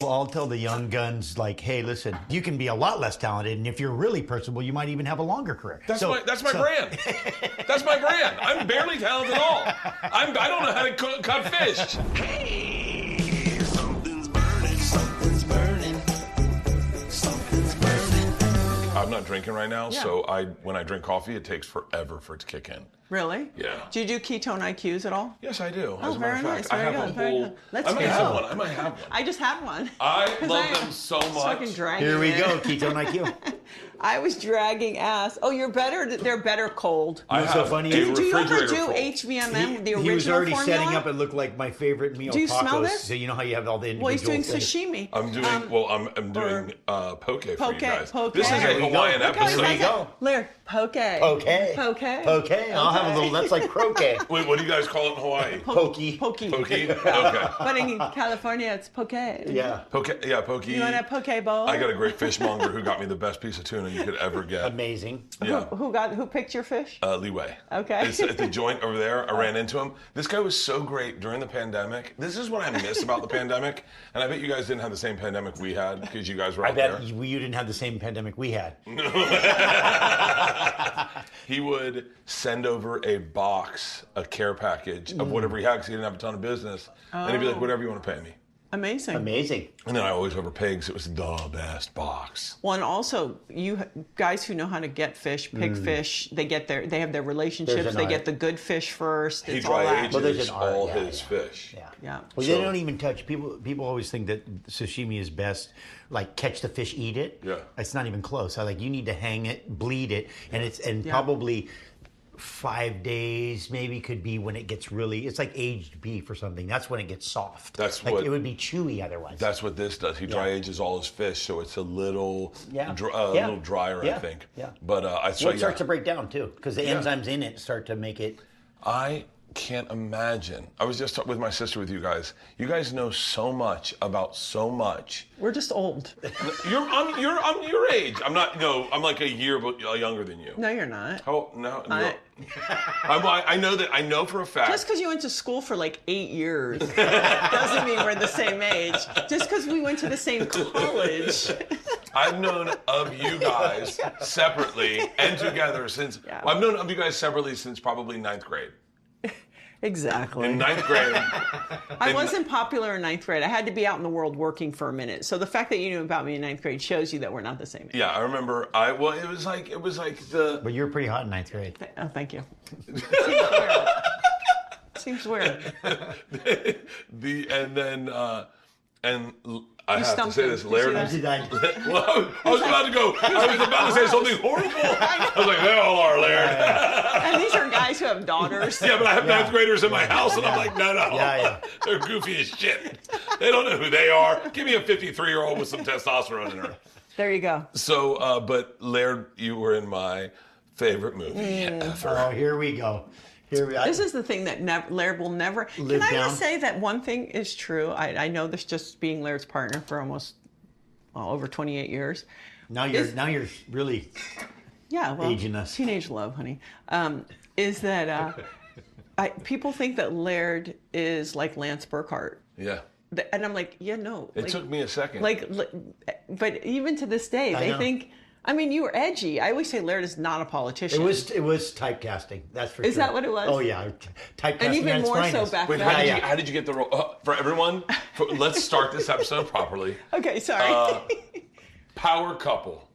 I'll tell the young guns, like, hey, listen, you can be a lot less talented, and if you're really personable, you might even have a longer career. That's my brand. That's my brand. I'm barely talented at all. I don't know how to cut fish. Hey, something's burning, something's burning, something's burning. I'm not drinking right now, so when I drink coffee, it takes forever for it to kick in. Really? Yeah. Do you do ketone IQs at all? Yes, I do. Oh, As a matter very of nice. fact, I Very have good. a Very whole. good. Let's I might go. have one. I might have one. I just had one. I love them so much. Fucking dragging Here we it. go, ketone IQ. I was dragging ass. Oh, you're better. They're better cold. I What's have so funny a is- Do you ever refrigerator do full. HVMM, the original He was already formula? setting up. It looked like my favorite meal, Do you tacos. smell this? So you know how you have all the individual Well, he's doing things? sashimi. I'm doing I'm doing poke for you guys. Poke. This is There a we go. Hawaiian Look how he episode. says go. it. Laird, poke. Okay. Poke. Okay. I'll have a little. That's like croquet. Wait, what do you guys call it in Hawaii? Pokey. Pokey. Pokey? Okay. But in California, it's poke. Yeah. Poke, yeah, pokey. You want a poke bowl? I got a great fishmonger who got me the best piece of tuna you could ever get. Amazing. Yeah. Who picked your fish? Leeway. Okay. It's at the joint over there. I ran into him. This guy was so great during the pandemic. This is what I miss about the pandemic. And I bet you guys didn't have the same pandemic we had because you guys were I out bet there. you didn't have the same pandemic we had. He would send over a box, a care package of whatever he had because he didn't have a ton of business. And he'd be like, whatever you want to pay me. Amazing. Amazing. And then I always overpaid because it was the best box. Well, and also, you guys who know how to get fish, pick fish, they have their relationships. There's an They art. get the good fish first. He It's all dry that. Well, there's ages an art, all yeah, his fish. Yeah. Yeah. Well, So- they don't even touch. People always think that sashimi is best. Like catch the fish, eat it. Yeah. It's not even close. You need to hang it, bleed it, and Yeah. probably 5 days maybe could be when it gets really. It's like aged beef or something. That's when it gets soft. That's like what- it would be chewy otherwise. That's what this does. He dry ages all his fish, so it's a little, little drier, I think. Yeah. But I Well, it starts to break down too because the enzymes in it start to make it. I can't imagine. I was just with my sister with you guys. You guys know so much about so much. We're just old. I'm your age. I'm not. No, I'm like a year younger than you. No, you're not. Oh no. I know that. I know for a fact. Just because you went to school for like 8 years doesn't mean we're the same age. Just because we went to the same college. I've known of you guys separately and together since. Yeah. Well, I've known of you guys separately since probably 9th grade. Exactly. In 9th grade. I wasn't popular in 9th grade. I had to be out in the world working for a minute. So the fact that you knew about me in 9th grade shows you that we're not the same age. Yeah, I remember. It was like the. But you're pretty hot in 9th grade. Oh, thank you. Seems weird. I have to say this, Laird. Did you see Did I- Well, I was about to go. I was about to say something horrible. I was like, they all are, Laird. And these are guys who have daughters. Yeah, but I have 9th graders in my house, and I'm like, no. Yeah. They're goofy as shit. They don't know who they are. Give me a 53-year-old with some testosterone in her. There you go. So, but Laird, you were in my favorite movie ever. Oh, here we go. This is the thing that Laird will never. Can I down. just say that one thing is true? I know this just being Laird's partner for almost over 28 years. Now you're really aging us. Teenage love, honey. Is that people think that Laird is like Lance Burkhart. Yeah. And I'm like, yeah, no. It took me a second. But even to this day, they know. think. I mean, you were edgy. I always say Laird is not a politician. It was typecasting. That's for sure. Is that what it was? Oh yeah, typecasting. And even at its more so finest. back Wait, then. how did you get the role? For everyone, let's start this episode properly. Okay, sorry. Power couple.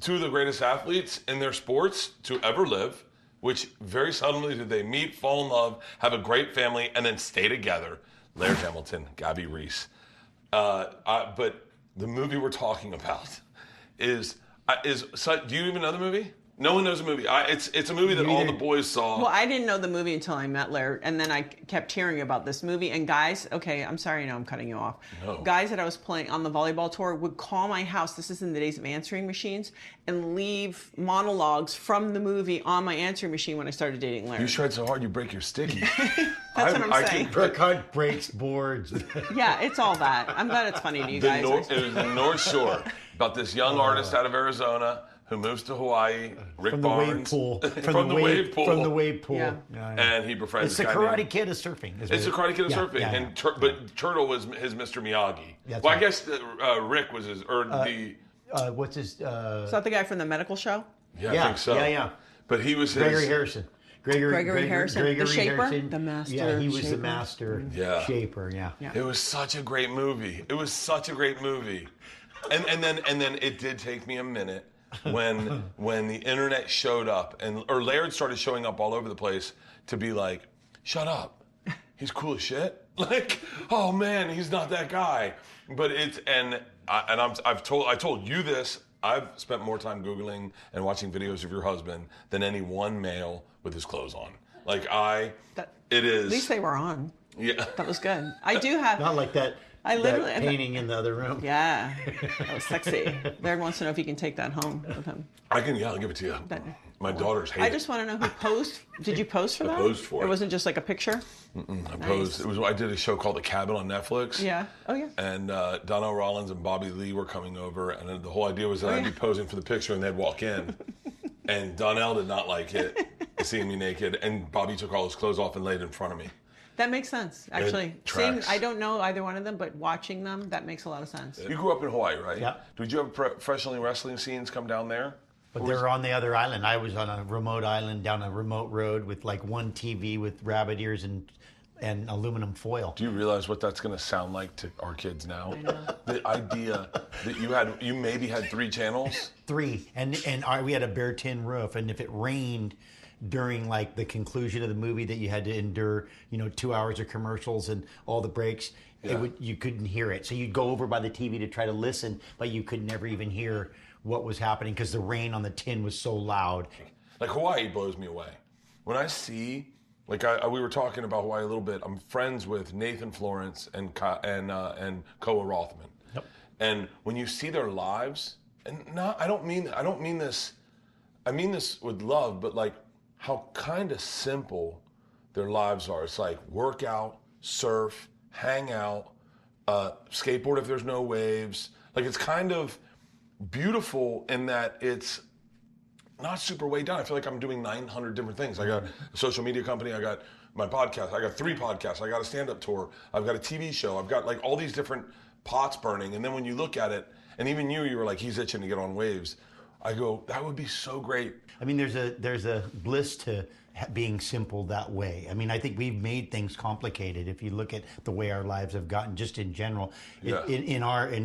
Two of the greatest athletes in their sports to ever live, which very suddenly did they meet, fall in love, have a great family, and then stay together. Laird Hamilton, Gabby Reece. But the movie we're talking about is do you even know the movie? No one knows the movie. It's a movie that all the boys saw. Well, I didn't know the movie until I met Laird, and then I kept hearing about this movie. And guys, okay, I'm sorry, I'm cutting you off. No. Guys that I was playing on the volleyball tour would call my house. This is in the days of answering machines, and leave monologues from the movie on my answering machine when I started dating Laird. You shred so hard you break your sticky. That's what I'm saying. Burkhart breaks boards. Yeah, it's all that. I'm glad it's funny to you guys. It was the North Shore about this young artist out of Arizona who moves to Hawaii, Rick From the wave Barnes. pool. From the wave pool. From the wave pool. Yeah. And he befriends It's the this guy Karate named- Kid of surfing. It's the Karate Kid of Yeah, surfing. yeah, And yeah. but Turtle was his Mr. Miyagi. That's Well, I right. guess Rick was his, or the... What's his... Is that the guy from the medical show? Yeah, Yeah, I think so. yeah. But he was his... Gregory Harrison. Gregory Harrison, the shaper? Harrison. The master Yeah, he was shaper. the master Yeah. shaper. Yeah. It was such a great movie. It was such a great movie. And then it did take me a minute when the internet showed up or Laird started showing up all over the place to be like, shut up. He's cool as shit. Like, oh man, he's not that guy. But I told you this. I've spent more time Googling and watching videos of your husband than any one male with his clothes on. Like it is. At least they were on. Yeah. That was good. I do have. Not like that. I literally- that painting in the other room. Yeah, that was sexy. Laird wants to know if he can take that home with him. I'll give it to you. My daughters hate I it. just want to know who posed. Did you post for that? posed for it. it. wasn't just like a picture. I posed. I did a show called The Cabin on Netflix. Yeah. Oh yeah. And Donnell Rollins and Bobby Lee were coming over, and the whole idea was that I'd be posing for the picture, and they'd walk in. And Donnell did not like it, seeing me naked, and Bobby took all his clothes off and laid in front of me. That makes sense, actually. tracks. I don't know either one of them, but watching them, that makes a lot of sense. You grew up in Hawaii, right? Yeah. Did you have professional wrestling scenes come down there? But they're on the other island. I was on a remote island down a remote road with like one TV with rabbit ears and aluminum foil. Do you realize what that's going to sound like to our kids now? I know. The idea that you maybe had 3 channels. 3, and we had a bare tin roof, and if it rained during like the conclusion of the movie that you had to endure, 2 hours of commercials and all the breaks, you couldn't hear it. So you'd go over by the TV to try to listen, but you could never even hear what was happening because the rain on the tin was so loud. Like Hawaii blows me away. When I see, we were talking about Hawaii a little bit. I'm friends with Nathan Florence and Koa Rothman. Yep. And when you see their lives, I mean this with love, but like how kind of simple their lives are. It's like work out, surf, hang out, skateboard if there's no waves. Like it's kind of beautiful in that it's not super weighed down. I feel like I'm doing 900 different things. I got a social media company. I got my podcast. I got 3 podcasts. I got a stand-up tour. I've got a TV show. I've got like all these different pots burning. And then when you look at it, and even you were like, he's itching to get on waves. I go, that would be so great. I mean, there's a bliss to being simple that way. I mean, I think we've made things complicated. If you look at the way our lives have gotten, just in general,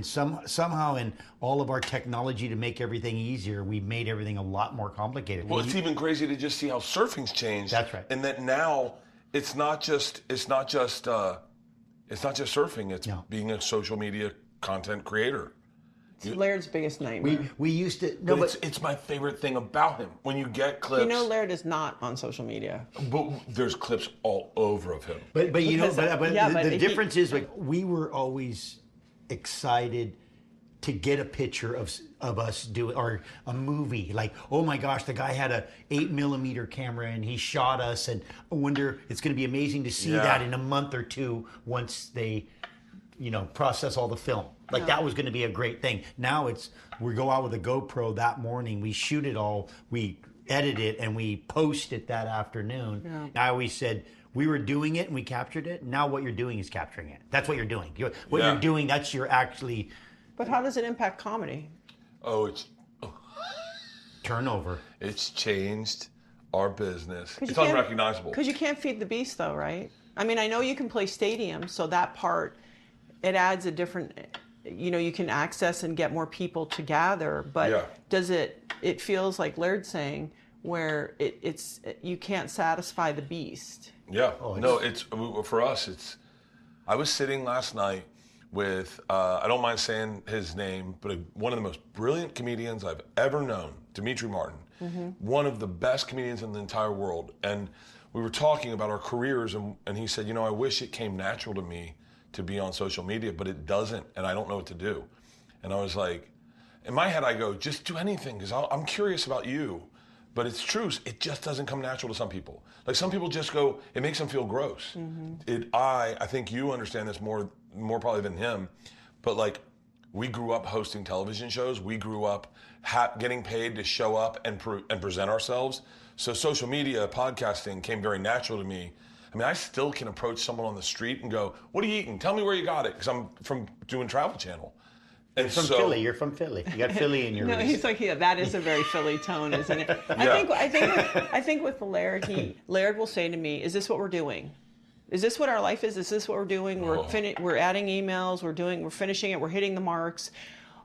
somehow in all of our technology to make everything easier, we've made everything a lot more complicated. Well, it's even crazy to just see how surfing's changed. That's right. And that now it's not just surfing. It's being a social media content creator. It's Laird's biggest nightmare. we used to It's my favorite thing about him. When you get clips, Laird is not on social media. but there's clips all over of him. But the he- difference is like we were always excited to get a picture of us doing or a movie. Like, oh my gosh, the guy had a 8mm camera and he shot us, and I wonder it's going to be amazing to see that in a month or 2 once they, process all the film. Like that was going to be a great thing. Now we go out with a GoPro that morning, we shoot it all, we edit it, and we post it that afternoon. Yeah. I always said we were doing it and we captured it. Now what you're doing is capturing it. That's what you're doing. You're doing. That's your actually. But how does it impact comedy? Turnover. It's changed our business. It's you can't- unrecognizable. Because you can't feed the beast, though, right? I mean, I know you can play stadium, so that part, it adds a different, you can access and get more people to gather, but does it feels like Laird's saying, where it's you can't satisfy the beast. Yeah. It's for us, I was sitting last night with, I don't mind saying his name, but one of the most brilliant comedians I've ever known, Dimitri Martin, one of the best comedians in the entire world. And we were talking about our careers, and he said, I wish it came natural to me to be on social media, but it doesn't, and I don't know what to do. And I was like, in my head, I go, just do anything, because I'm curious about you. But it's true, it just doesn't come natural to some people. Like some people just go, it makes them feel gross. I think you understand this more probably than him, but like We grew up hosting television shows. We grew up getting paid to show up and present ourselves. So social media, podcasting came very natural to me. I mean, I still can approach someone on the street and go, "What are you eating? Tell me where you got it," because I'm from doing Travel Channel. And From Philly. You're from Philly. You got Philly in your No, roots. he's like, yeah, that is a very Philly tone, isn't it? I think with Laird, Laird will say to me, "Is this what we're doing? Is this what our life is? Is this what we're doing? We're adding emails. We're finishing it. We're hitting the marks.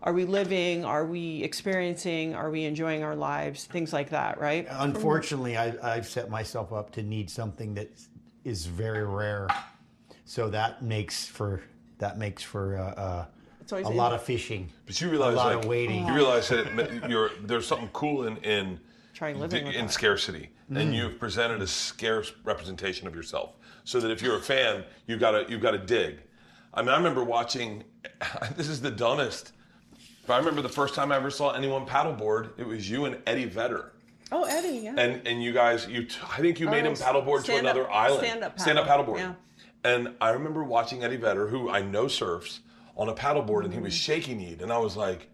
Are we living? Are we experiencing? Are we enjoying our lives? Things like that, right?" Unfortunately, I've set myself up to need something that is very rare, so that makes for a lot of fishing. But you realize, a lot of waiting. You realize that there's something cool in scarcity, and you've presented a scarce representation of yourself. So that if you're a fan, you've got to dig. I mean, I remember watching. This is the dumbest. But I remember the first time I ever saw anyone paddleboard. It was you and Eddie Vedder. Oh, Eddie, yeah. And you guys, I think you made him paddleboard to another island. Stand-up paddleboard. Yeah. And I remember watching Eddie Vedder, who I know surfs, on a paddleboard, and he was shaking kneed, and I was like,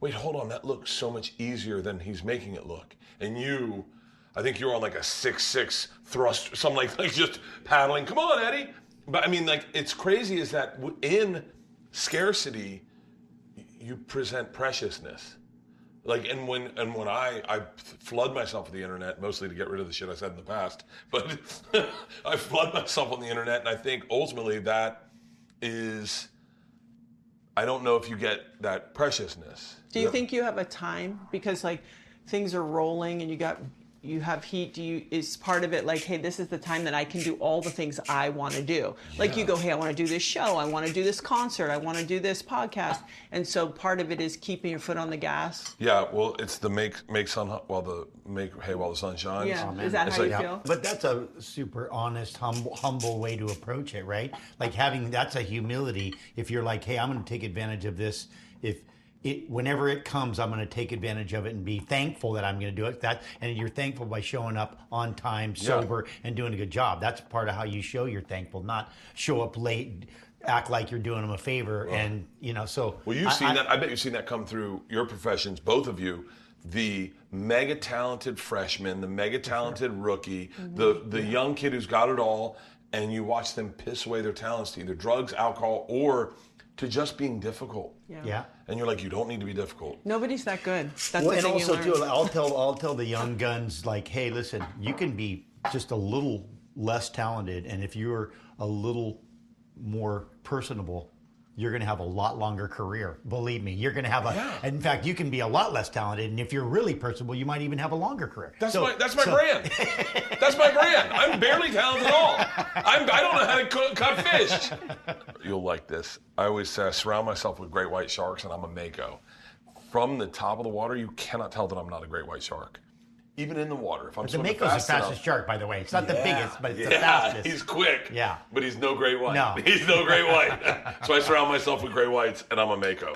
"Wait, hold on, that looks so much easier than he's making it look." And you, I think you were on like a 6'6" thrust, something like just paddling. Come on, Eddie. But I mean, like, it's crazy is that in scarcity, you present preciousness. Like, and when I flood myself with the internet, mostly to get rid of the shit I said in the past, but I flood myself on the internet, and I think ultimately that is, I don't know if you get that preciousness. Do you think you have a time? Because like things are rolling and you have heat. Is part of it like, hey, this is the time that I can do all the things I want to do. Like you go, hey, I want to do this show. I want to do this concert. I want to do this podcast. And so part of it is keeping your foot on the gas. Yeah, well, it's the make hay while the sun shines. Yeah, is that how you feel? But that's a super honest, humble way to approach it, right? Like that's a humility. If you're like, hey, I'm going to take advantage of this. Whenever it comes, I'm going to take advantage of it and be thankful that I'm going to do it. And you're thankful by showing up on time, sober, and doing a good job. That's part of how you show you're thankful, not show up late, act like you're doing them a favor, and so. Well, you've seen that. I bet you've seen that come through your professions, both of you. The mega talented freshman, the mega talented rookie, the young kid who's got it all, and you watch them piss away their talents to either drugs, alcohol, or to just being difficult. Yeah. And you're like, you don't need to be difficult. Nobody's that good. That's well, the and thing also you learn. too, I'll tell the young guns, like, hey, listen, you can be just a little less talented, and if you're a little more personable, you're going to have a lot longer career. Believe me, you're going to have in fact, you can be a lot less talented, and if you're really personable, you might even have a longer career. That's my brand. That's my brand. I'm barely talented at all. I don't know how to cut fish. You'll like this. I always say I surround myself with great white sharks, and I'm a mako. From the top of the water, you cannot tell that I'm not a great white shark. Even in the water, if I'm swimming Mako's fast the fastest shark, by the way. It's not the biggest, but it's the fastest. He's quick. Yeah. But he's no great white. No. He's no great white. So I surround myself with great whites, and I'm a mako.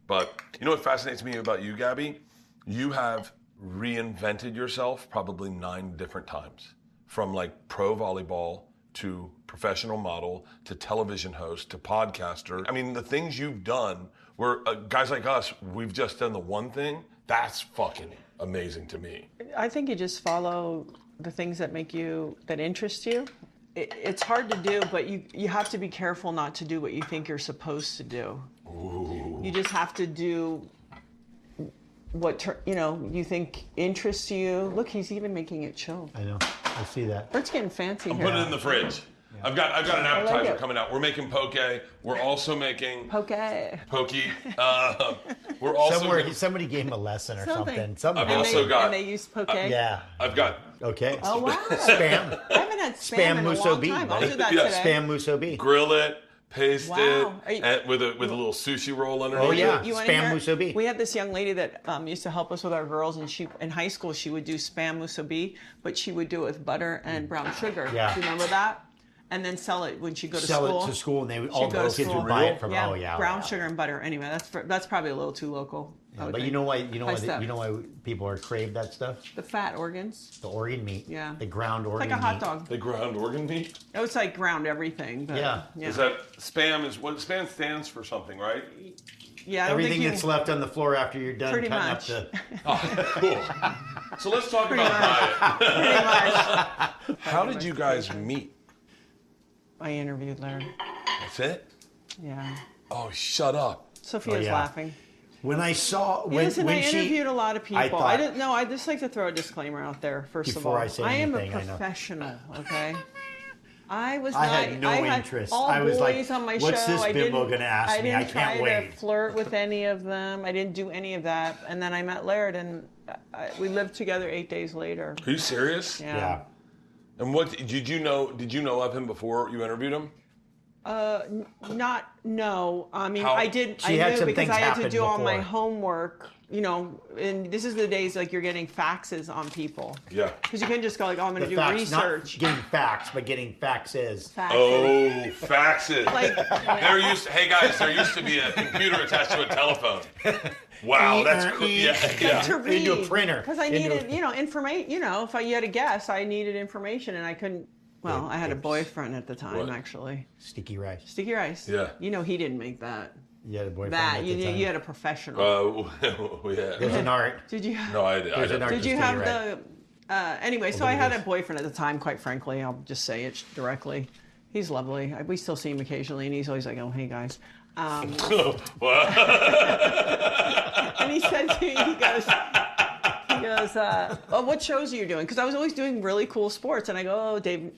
But you know what fascinates me about you, Gabby? You have reinvented yourself probably 9 different times. From like pro volleyball to professional model to television host to podcaster. I mean, the things you've done where guys like us, we've just done the one thing. That's fucking amazing to me. I think you just follow the things that interest you. It's hard to do, but you have to be careful not to do what you think you're supposed to do. Ooh. You just have to do what you think interests you. Look, he's even making it chill. I know. I see that. Bert's getting fancy. I'm putting it in the fridge. Yeah. I've got an appetizer coming out. We're making poke. We're also making pokey. We're also somebody gave him a lesson or something. And they used poke. Yeah. I've got. Okay. Oh wow. Spam. I haven't had spam in a long time. I'll do that today. Spam musubi. Grill it. Paste it and with a little sushi roll underneath. Oh yeah, you spam musubi. We had this young lady that used to help us with our girls, and she in high school she would do spam musubi, but she would do it with butter and brown sugar. Yeah. Do you remember that? And then sell it when she'd go to school. Sell it to school, and all the kids would buy it from. Brown sugar and butter. Anyway, that's probably a little too local. Yeah, but you know why people are crave that stuff? The fat organs. The organ meat. Yeah. The ground organ meat. Like a hot dog. The ground organ meat? It was like ground everything. But, yeah. Is that spam? Is what spam stands for something, right? Yeah, I don't Everything think that's left on the floor after you're done Pretty cutting much. up the. Oh, cool. So let's talk about diet. Pretty much. How did you guys meet? I interviewed Laird. That's it? Yeah. Oh, shut up. Sophia's yeah. laughing. When I saw Listen, when I she interviewed a lot of people. thought- I didn't know. I just like to throw a disclaimer out there. First of Before all, I say am anything, a I know. professional. Okay. I was. I not, had no interest. All I was like, boys on my "What's show. this I bimbo didn't- gonna ask me? I can't didn't try wait." to flirt with any of them. I didn't do any of that. And then I met Laird, and we lived together 8 days later. Are you serious? Yeah. And what did you know? Did you know of him before you interviewed him? No. I mean, How- I did. She I had knew some because things I had to happen do all my before. homework. You know, and this is the days like you're getting faxes on people. Yeah. Because you couldn't just go like, oh, I'm going to The do facts, not research. getting facts, but getting faxes. Faxes. Oh, faxes. Like, Hey guys, there used to be a computer attached to a telephone. Wow, that's cool. Yeah, to yeah. read Into a printer. because I Into needed, a- information. If you had a guess, I needed information, and I couldn't. Well, I had a boyfriend at the time, What? actually. Sticky rice. Sticky rice. Yeah. He didn't make that. You had a boyfriend That at you the time. you had a professional. There's Yeah. an art. Did you? No, I did. There's an art. Did you Sticky have rice. the? Anyway, so look I at had this. a boyfriend at the time. Quite frankly, I'll just say it directly. He's lovely. We still see him occasionally, and he's always like, "Oh, hey guys." Well, And he said to me, he goes, "Oh, what shows are you doing?" Because I was always doing really cool sports, and I go, "Oh, Dave,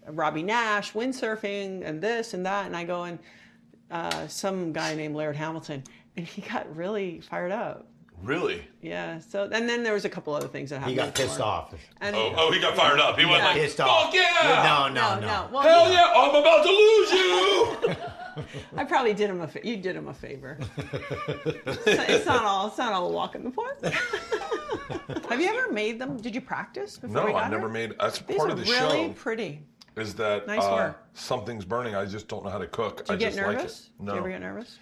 Robbie Nash, windsurfing, and this and that," and I go and some guy named Laird Hamilton, and he got really fired up. really? Yeah. So and then there was a couple other things that happened. He got pissed before. off. And Oh, he got fired up. He went like, Pissed "Fuck off. yeah! No. Well, Hell yeah! I'm about to lose you." I probably did him you did him a favor. It's not all a walk in the park. Have you ever made them? Did you practice before we No, got I've never her? made. That's These part are of the really show. pretty. Is that Nice work. something's burning? I just don't know how to cook. Do you I get just nervous? like it. No, Do you ever get nervous?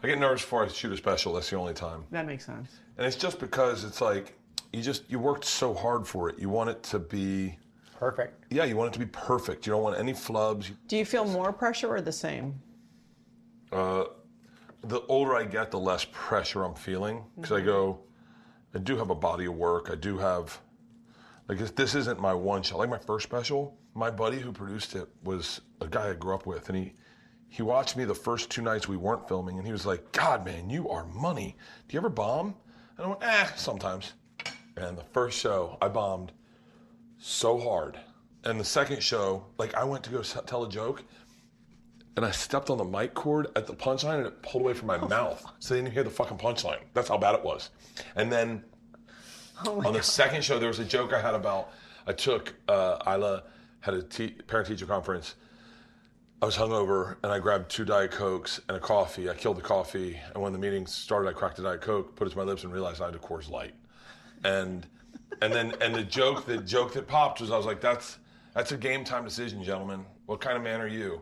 I get nervous before I shoot a special. That's the only time. That makes sense. And it's just because it's like you worked so hard for it. You want it to be Perfect. you want it to be perfect. You don't want any flubs. Do you feel more pressure or the same? The older I get, the less pressure I'm feeling because I do have a body of work. I do have this isn't my one show. Like my first special, my buddy who produced it was a guy I grew up with, and he watched me the first 2 nights we weren't filming, and he was like, "God, man, you are money. Do you ever bomb?" And I went, sometimes. And the first show, I bombed so hard. And the second show, I went to go tell a joke, and I stepped on the mic cord at the punchline, and it pulled away from my mouth. So they didn't hear the fucking punchline. That's how bad it was. And then on the second show, there was a joke I had about, I took, Isla had a parent-teacher conference. I was hungover, and I grabbed 2 Diet Cokes and a coffee. I killed the coffee, and when the meeting started, I cracked a Diet Coke, put it to my lips, and realized I had a Coors Light. And the joke that popped was, I was like, that's a game time decision, gentlemen. What kind of man are you?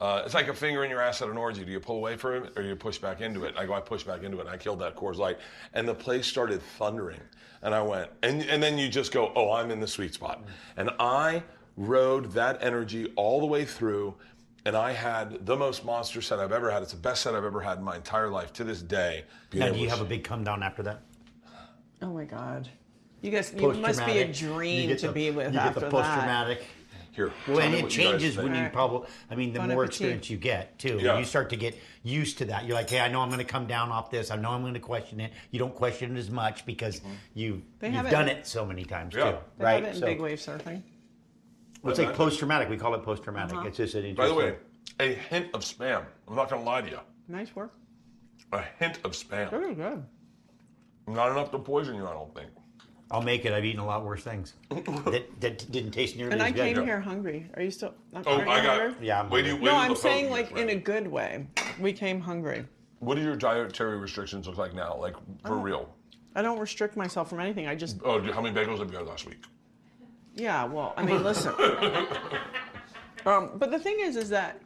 It's like a finger in your ass at an orgy. Do you pull away from it or do you push back into it? I push back into it, and I killed that Coors Light. And the place started thundering. And I went, and then you just go, oh, I'm in the sweet spot. And I rode that energy all the way through, and I had the most monster set I've ever had. It's the best set I've ever had in my entire life to this day. Now, do you have a big come down after that? Oh my God. You guys, you must be a dream to be with you after get the post-traumatic. Here. Well, and tell me it what you guys changes think. when you probably, the Bon more appetit. experience you get, too. Yeah. You start to get used to that. You're like, hey, I know I'm going to come down off this. I know I'm going to question it. You don't question it as much because you've have done it- it so many times, Yeah. too. They Right? have it in big wave surfing. It's like post-traumatic. We call it post-traumatic. It's just an interesting. By the way, a hint of spam. I'm not going to lie to you. Nice work. A hint of spam. Very good. Not enough to poison you, I don't think. I'll make it. I've eaten a lot worse things that didn't taste nearly And I as good. came here hungry. Are you still? Oh, aren't you I got. hungry? Yeah, I'm Wait, hungry. wait No, till I'm the saying phone like gets in a ready. good way. We came hungry. What do your dietary restrictions look like now? Like, for real? I don't restrict myself from anything. I just, Oh, how many bagels have you had last week? yeah. Well, I mean, listen. But the thing is that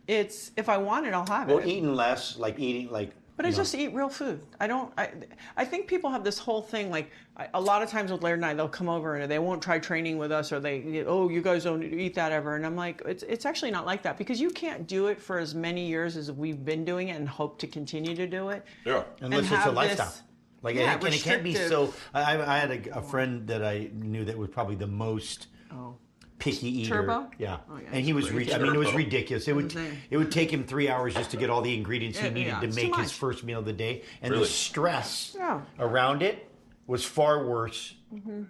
it's if I want it, I'll have Well, it. eating less, like eating, like But I just eat real food. I think people have this whole thing, like, a lot of times with Laird and I, they'll come over and they won't try training with us, or you guys don't eat that ever. And I'm like, it's actually not like that, because you can't do it for as many years as we've been doing it and hope to continue to do it. Yeah. Unless it's a lifestyle. Like, yeah, and it can't be so. I had a friend that I knew that was probably the most picky eater. Turbo? Yeah. Oh, yeah, and he was, it was ridiculous. It would take him 3 hours just to get all the ingredients he needed to make his first meal of the day. And the stress around it was far worse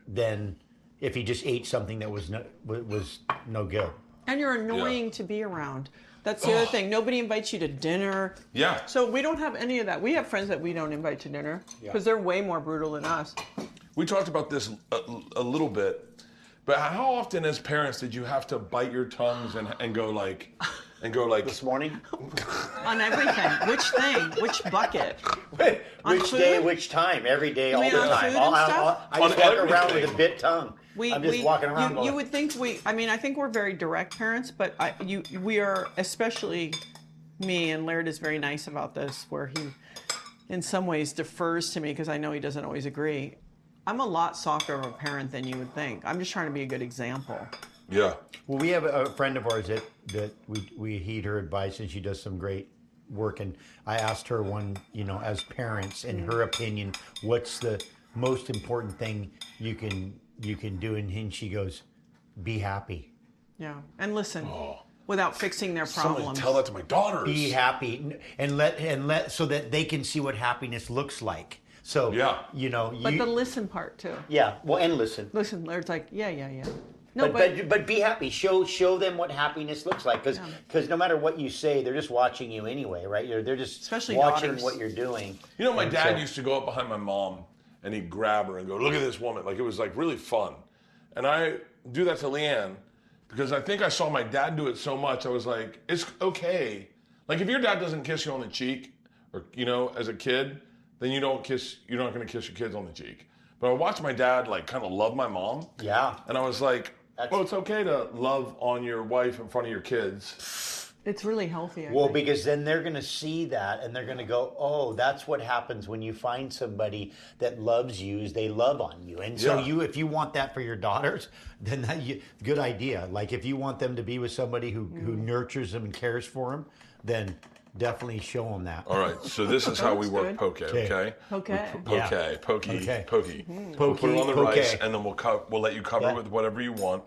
than if he just ate something that was no good. And you're annoying to be around. That's the other thing. Nobody invites you to dinner. Yeah. So we don't have any of that. We have friends that we don't invite to dinner because they're way more brutal than us. We talked about this a little bit, but how often as parents did you have to bite your tongues and go like This morning? On everything. Which thing? Which bucket? Which day, which time? Every day, all the time. I just walk around with a bit tongue. I'm just walking around. You would think I think we're very direct parents, but we are, especially me, and Laird is very nice about this, where he, in some ways, defers to me because I know he doesn't always agree. I'm a lot softer of a parent than you would think. I'm just trying to be a good example. Yeah. Well, we have a friend of ours that we heed her advice, and she does some great work. And I asked her as parents, in her opinion, what's the most important thing you can do? And she goes, be happy. Yeah. And listen, without fixing their problems. Someone tell that to my daughters. Be happy and let so that they can see what happiness looks like. So, But the listen part, too. Yeah, well, and listen. Listen, Laird's like, yeah. No, but be happy. Show them what happiness looks like, because no matter what you say, they're just watching you anyway, right? They're just especially watching daughters. what you're doing. My dad used to go up behind my mom and he'd grab her and go, look at this woman. Like, it was like really fun. And I do that to Leanne because I think I saw my dad do it so much. I was like, it's okay. Like, if your dad doesn't kiss you on the cheek, or as a kid, then you're not going to kiss your kids on the cheek. But I watched my dad like kind of love my mom. Yeah. And I was like, it's okay to love on your wife in front of your kids. It's really healthy. Well, because then they're going to see that and they're going to go, oh, that's what happens when you find somebody that loves you, is they love on you. And so if you want that for your daughters, then good idea. Like, if you want them to be with somebody who nurtures them and cares for them, then definitely show them that. All right, so this is how we work poke, okay? Pokey. Pokey. We'll put it on the rice, and then we'll let you cover it with whatever you want,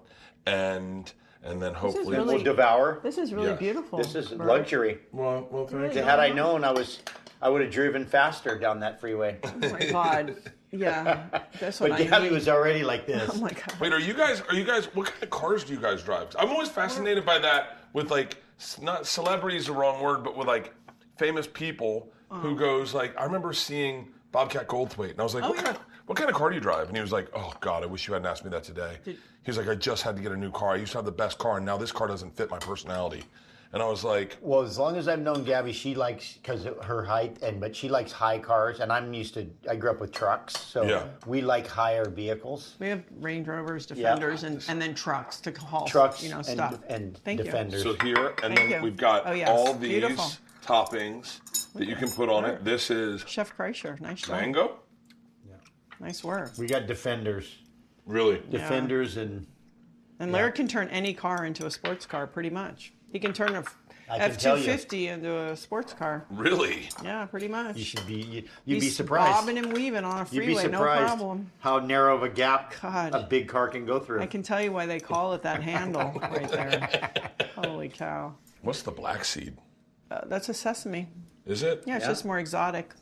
and then hopefully we'll devour. This is really beautiful. This is luxury. Well, thank you. Had I known, I would have driven faster down that freeway. Oh my God. Yeah, that's what But Gabby was already like this. Oh my God. Wait, are you guys? What kind of cars do you guys drive? I'm always fascinated by that with like. Not celebrity is the wrong word, but with like famous people who goes like, I remember seeing Bobcat Goldthwait, and I was like, what kind of car do you drive? And he was like, oh God, I wish you hadn't asked me that today. He was like, I just had to get a new car. I used to have the best car, and now this car doesn't fit my personality. And I was like, well, as long as I've known Gabby, she likes, because of her height, but she likes high cars, and I grew up with trucks, so we like higher vehicles. We have Range Rovers, Defenders, and then trucks to haul trucks stuff. And Thank Defenders. So here, and then we've got all these toppings that you can put on it. This is Chef Kreischer. Nice job. Mango. Yeah. Nice work. We got Defenders. Really? Defenders and Laird can turn any car into a sports car, pretty much. He can turn a F-250 into a sports car. Really? Yeah, pretty much. You should be. You'd be surprised. Bobbing and weaving on a freeway, You'd be surprised no problem. how narrow of a gap a big car can go through. I can tell you why they call it that handle right there. Holy cow! What's the black seed? That's a sesame. Is it? Yeah, it's just more exotic.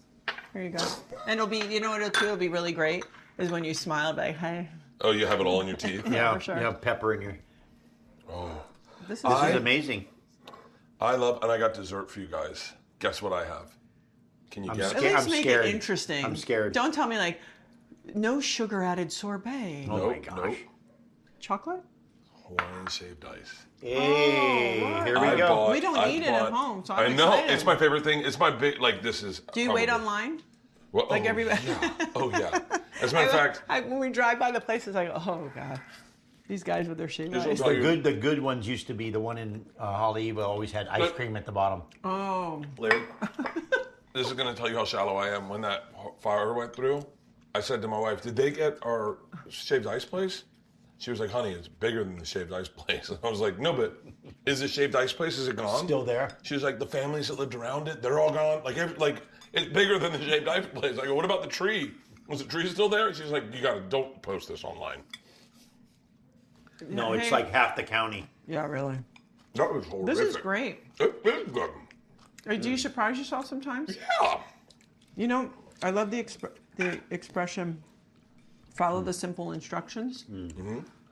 Here you go. And it'll be, it'll be really great is when you smile, like, hey. Oh, you have it all in your teeth? Yeah, for sure. You have pepper in your. Oh. This is amazing. I got dessert for you guys. Guess what I have? Can you guess? At least make it interesting. I'm scared. Don't tell me like, no sugar added sorbet. Oh my gosh. Nope. Chocolate? Hawaiian shaved ice. Hey, here we go. We don't eat it at home, so I'm know. excited. It's my favorite thing. It's my big, this is. Do you wait online? Well, like everybody? Yeah. Oh, yeah. As a matter of fact. When we drive by the places, I go, oh, God. These guys with their shaved ice. The good ones used to be the one in Haleiwa always had ice cream at the bottom. Oh. Laird, this is going to tell you how shallow I am. When that fire went through, I said to my wife, did they get our shaved ice place? She was like, honey, it's bigger than the shaved ice place. And I was like, no, but is the shaved ice place, is it gone? Still there? She was like, the families that lived around it, they're all gone. Like it's bigger than the shaved ice place. I go, what about the tree? Was the tree still there? She's like, don't post this online. No, it's like half the county. Yeah, really. That was horrific. This is great. It is good. Do you surprise yourself sometimes? Yeah. You know, I love the expression, follow the simple instructions.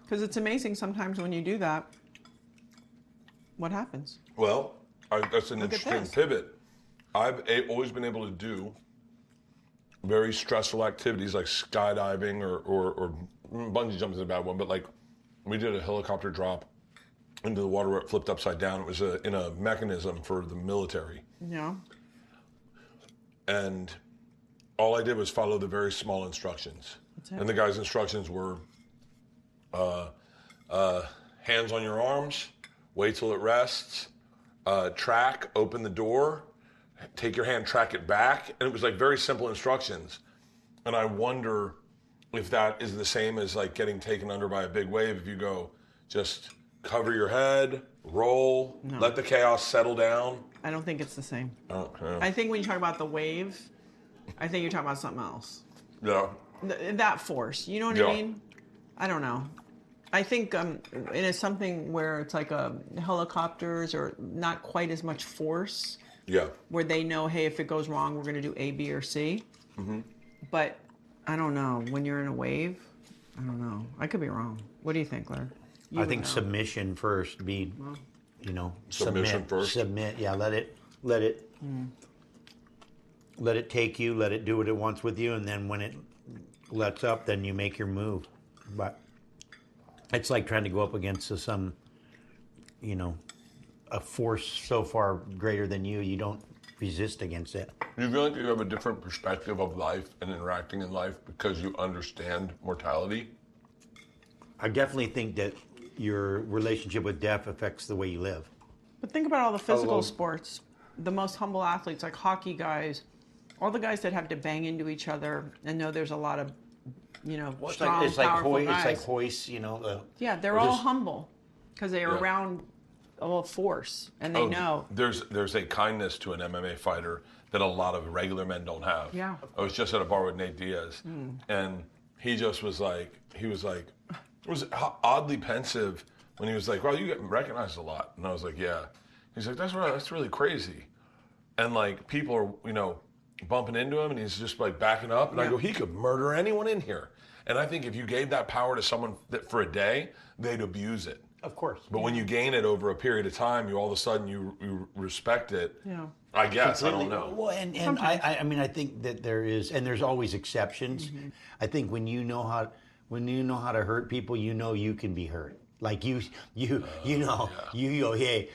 Because it's amazing sometimes when you do that, what happens? Well, that's an Look at interesting this. pivot. I've always been able to do very stressful activities like skydiving or bungee jumping is a bad one, but like we did a helicopter drop into the water where it flipped upside down. It was in a mechanism for the military. Yeah. And all I did was follow the very small instructions. That's it. And the guy's instructions were hands on your arms, wait till it rests, track, open the door, take your hand, track it back. And it was like very simple instructions. And I wonder if that is the same as like getting taken under by a big wave. If you go, just cover your head, roll, let the chaos settle down. I don't think it's the same. Okay. I think when you talk about the wave, I think you're talking about something else. Yeah. That force, you know what Yeah. I mean? I don't know. I think it is something where it's like helicopters or not quite as much force, Yeah. where they know, hey, if it goes wrong, we're going to do A, B, or C. But I don't know. When you're in a wave, I don't know. I could be wrong. What do you think, Laird? You I would think know. submission first. Submission first? Submit. Yeah, let it take you. Let it do what it wants with you, and then when it lets up, then you make your move. But it's like trying to go up against a force so far greater than you. You don't resist against it. Do you feel like you have a different perspective of life and interacting in life because you understand mortality? I definitely think that your relationship with death affects the way you live. But think about all the physical Hello. sports, the most humble athletes, like hockey guys, all the guys that have to bang into each other and know there's a lot of, strong, powerful guys. It's like hoist, Yeah, they're all humble because they are around a force and they know. There's a kindness to an MMA fighter that a lot of regular men don't have. Yeah. I was just at a bar with Nate Diaz, and he just was oddly pensive when he was like, "Well, you get recognized a lot," and I was like, "Yeah." He's like, "That's really crazy," and like people are bumping into him, and he's just like backing up, and I go, "He could murder anyone in here," and I think if you gave that power to someone for a day, they'd abuse it. Of course. But when you gain it over a period of time, you all of a sudden you respect it. Yeah. I guess I don't know. Well, and I think that there is, and there's always exceptions. I think when you know how to hurt people, you can be hurt. Like you go, hey,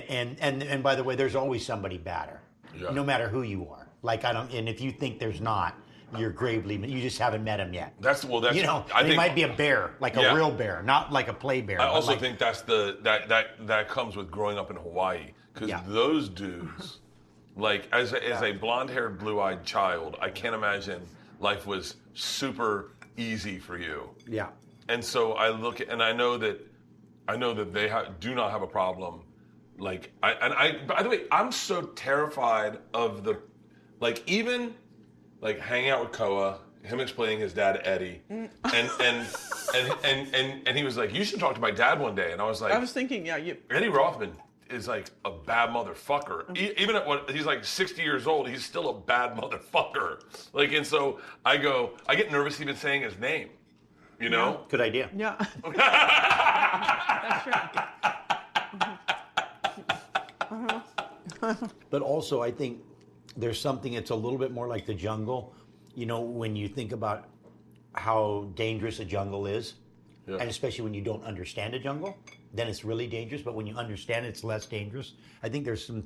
and by the way, there's always somebody badder, no matter who you are. Like and if you think there's not, you're gravely, you just haven't met him yet. That's I they think, might be a bear, like a real bear, not like a play bear. I also think that's that comes with growing up in Hawaii, because those dudes, like as a blonde-haired, blue-eyed child, I can't imagine life was super easy for you. Yeah. And so I look at, and I know that they do not have a problem. Like by the way, I'm so terrified of even hanging out with Koa, him explaining his dad Eddie, and he was like, "You should talk to my dad one day." And I was like, I was thinking, Eddie Rothman is like a bad motherfucker. Even at he's like 60 years old, he's still a bad motherfucker. Like, and so I get nervous even saying his name. You know? Good idea. Yeah. That's right. But also, I think there's something that's a little bit more like the jungle. When you think about how dangerous a jungle is, and especially when you don't understand a jungle, then it's really dangerous. But when you understand it, it's less dangerous. I think there's some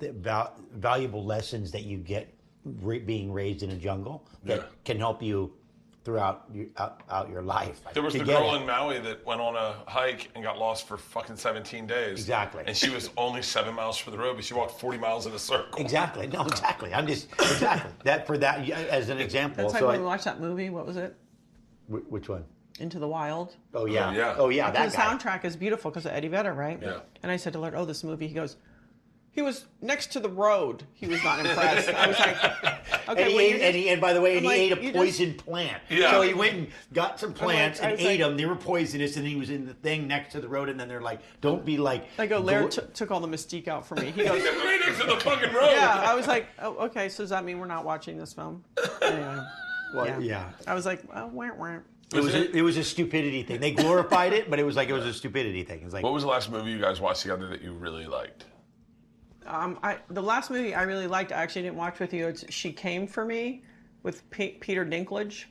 valuable lessons that you get being raised in a jungle that can help you throughout out your life. There was to the get girl it. in Maui that went on a hike and got lost for fucking 17 days. Exactly. And she was only 7 miles from the road, but she walked 40 miles in a circle. Exactly. No, exactly. I'm just that as an example. That's like so when we watched that movie. What was it? Which one? Into the Wild. Oh yeah. Oh, yeah. Oh yeah. That The guy. soundtrack is beautiful because of Eddie Vedder, right? Yeah. And I said to Laird, "Oh, this movie." He goes, "He was next to the road. He was not impressed." I was like, "Okay." And by the way, I'm he like, ate a you poison plant. Yeah. So he went and got some plants I and was ate like- them. They were poisonous, and he was in the thing next to the road. And then they're like, "Don't be like." I go, Laird took all the mystique out for me. He goes, Right next to the fucking road. "Yeah." I was like, "Oh, okay. So does that mean we're not watching this film?" Anyway, Well, yeah. I was like, "Oh, wah." It was a stupidity thing. They glorified it, but it was a stupidity thing. It's like, What was the last movie you guys watched together that you really liked? The last movie I really liked, I actually didn't watch with you. It's She Came for Me with Peter Dinklage.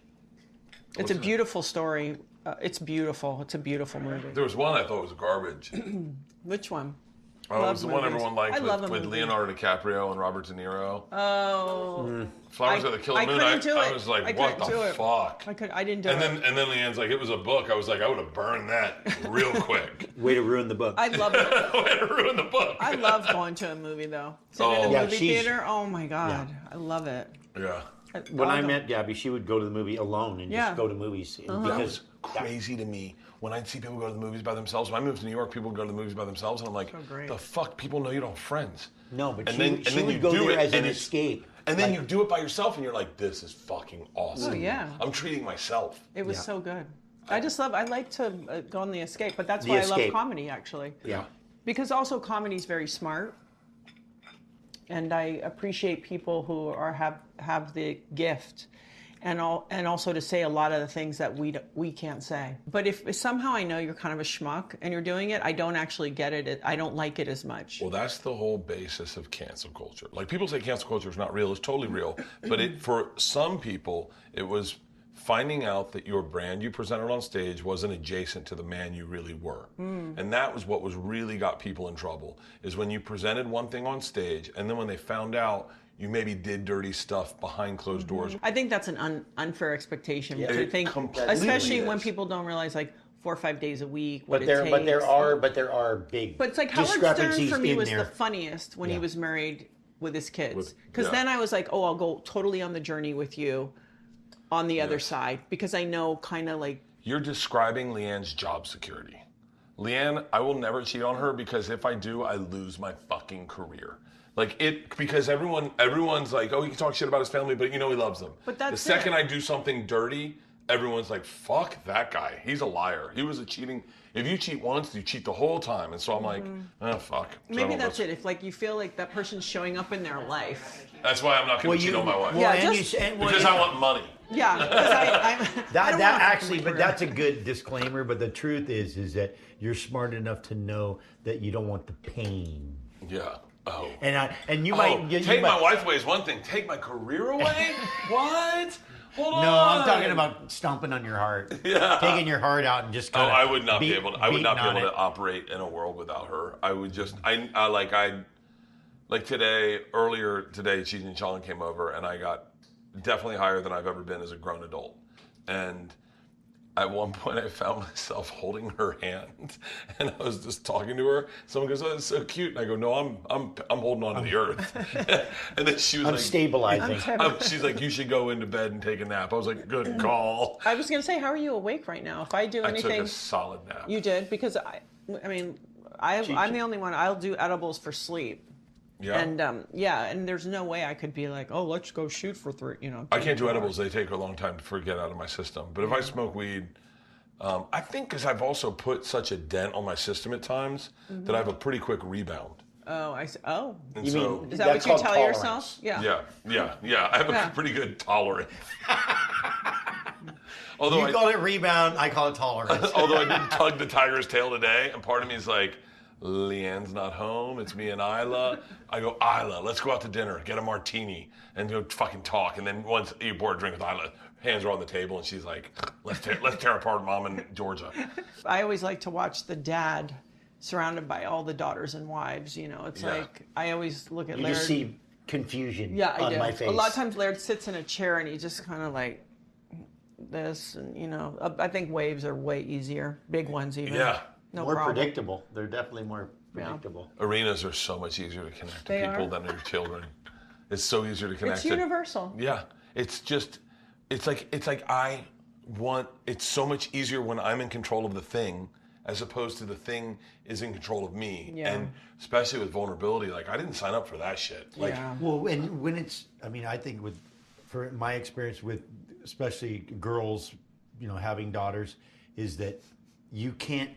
It's a beautiful story. It's beautiful. It's a beautiful movie. There was one I thought was garbage. Which one? Oh, it Love was the one movies. everyone liked I love a with movie. Leonardo DiCaprio and Robert De Niro. Oh. Flowers of the Killer Moon. couldn't do I it. was like, I what couldn't the do it. fuck? I didn't do And it. then Leanne's like, it was a book. I was like, I would have burned that real quick. way to ruin the book. I love it. Way to ruin the book. I love going to a movie though. Sitting in a Yeah, movie she's- theater. Oh my god, I love it. Yeah. When I met Gabby, she would go to the movie alone and Yeah. just go to movies That because was crazy to me. When I'd see people go to the movies by themselves, when I moved to New York, people would go to the movies by themselves, and I'm like, great. the fuck? People know you don't have friends. no, but And she then would you go do there it, as an and it's- escape. And then you do it by yourself, and you're like, this is fucking awesome. Oh, yeah. I'm treating myself. It was Yeah. so good. I like to go on the escape, but that's The why I escape. love comedy actually. Yeah. Because also comedy is very smart, and I appreciate people who have the gift, and also to say a lot of the things that we can't say. But if somehow I know you're kind of a schmuck and you're doing it, I don't actually get it. I don't like it as much. Well, that's the whole basis of cancel culture. Like, people say cancel culture is not real. It's totally real. But for some people, it was finding out that your brand you presented on stage wasn't adjacent to the man you really were. And that was what really got people in trouble, is when you presented one thing on stage, and then when they found out you maybe did dirty stuff behind closed doors. I think that's an unfair expectation to It think, completely especially when is. people don't realize like 4 or 5 days a week. What But it takes. there are big But it's like Howard Stern discrepancies for me in was there. the funniest when he was married with his kids. Because yeah. then I was like, oh, I'll go totally on the journey with you on the other side. Because I know kind of like, You're describing Leanne's job security. Leanne, I will never cheat on her, because if I do, I lose my fucking career. Because everyone's like, oh, he can talk shit about his family, but he loves them. But that's the second it. I do something dirty, everyone's like, fuck that guy. He's a liar. He was a cheating. If you cheat once, you cheat the whole time. And so I'm like, oh, fuck. So maybe that's it. If like you feel like that person's showing up in their life. That's why I'm not going to cheat on my wife. Yeah, and just- Because I want money. Yeah. Because I don't That want a actually, fucking but career. that's a good disclaimer. But the truth is that you're smart enough to know that you don't want the pain. Yeah. Oh. And you Oh, might take my wife away is one thing. Take my career away? What? Hold on. No, I'm talking about stomping on your heart. Yeah. Taking your heart out and just Oh, kind of I would not be able to. I would not be able beating to on operate in a world without her. I would just. Earlier today, Cheech and Chong came over, and I got definitely higher than I've ever been as a grown adult. And at one point, I found myself holding her hand, and I was just talking to her. Someone goes, "Oh, that's so cute," and I go, "No, I'm holding on to the earth." And then she was I'm like, stabilizing. she's like, "You should go into bed and take a nap." I was like, "Good call." I was going to say, how are you awake right now? If I do I anything. took a solid nap. You did? Because I'm the only one. I'll do edibles for sleep. Yeah. And there's no way I could be like, oh, let's go shoot for 3. I can't do edibles. They take a long time to get out of my system. But if I smoke weed, I think because I've also put such a dent on my system at times that I have a pretty quick rebound. Oh, I see. Oh, And You so, mean is that what that's you called tell tolerance. yourself? Yeah. yeah. I have Yeah. a pretty good tolerance. Although You call it rebound, I call it tolerance. although I did tug the tiger's tail today, and part of me is like, Leanne's not home. It's me and Isla. I go, Isla, let's go out to dinner, get a martini, and go fucking talk. And then once you pour a drink with Isla, hands are on the table, and she's like, let's tear apart Mom in Georgia. I always like to watch the dad surrounded by all the daughters and wives. It's Yeah. like I always look at You Laird. just see confusion Yeah, I on do. my face. A lot of times Laird sits in a chair and he just kind of like this, and I think waves are way easier, big ones even. Yeah. No more problem. predictable. They're definitely more predictable. Arenas are so much easier to connect to They people are. than your children. It's so easier to connect. It's universal. Yeah, it's so much easier when I'm in control of the thing as opposed to the thing is in control of me. Yeah. And especially with vulnerability, like I didn't sign up for that shit. Like, Yeah. Well, and when I think for my experience with especially girls, having daughters, is that you can't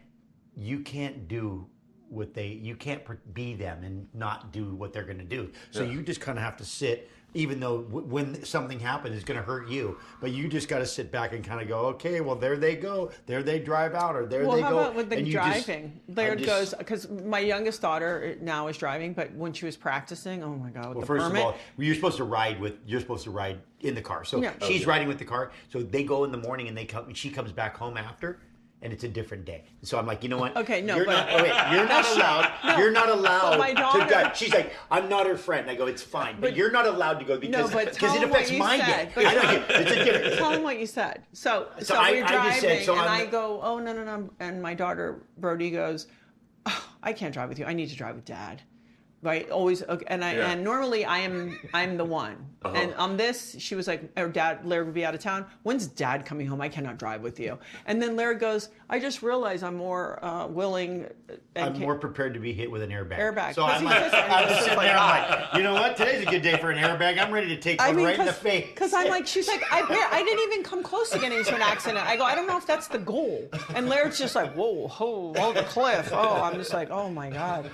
do you can't be them and not do what they're going to do. So you just kind of have to sit, even though when something happens, it's going to hurt you. But you just got to sit back and kind of go, okay, well, there they go. There they drive out, or there they go. Well, how about with the And you driving? Laird goes, because my youngest daughter now is driving, but when she was practicing, oh my God, with Well, the first permit. of all, you're supposed to ride in the car. So Yeah. she's riding with the car. So they go in the morning and she comes back home after. And it's a different day. So I'm like, you know what? Okay, no, you're but- you're not allowed. No, you're not allowed but my daughter- to drive. She's like, I'm not her friend. I go, it's fine, but you're not allowed to go because but tell it him what affects you my said. day. But- I know it's a different. Tell him what you said. So I we're just driving, said, and I go, oh, no. And my daughter, Brody, goes, oh, I can't drive with you. I need to drive with Dad. Right? Always. Okay, and normally I'm the one. And on this, she was like, or Laird would be out of town. When's Dad coming home? I cannot drive with you. And then Laird goes, I just realized I'm more willing. I'm more prepared to be hit with an airbag. Airbag. So 'Cause I'm he's like, just- I'm he's just sitting there. I'm like, you know what? Today's a good day for an airbag. I'm ready to take one right in the face. Because I'm like, she's like, I didn't even come close to getting into an accident. I go, I don't know if that's the goal. And Laird's just like, whoa, the cliff. Oh, I'm just like, oh my God.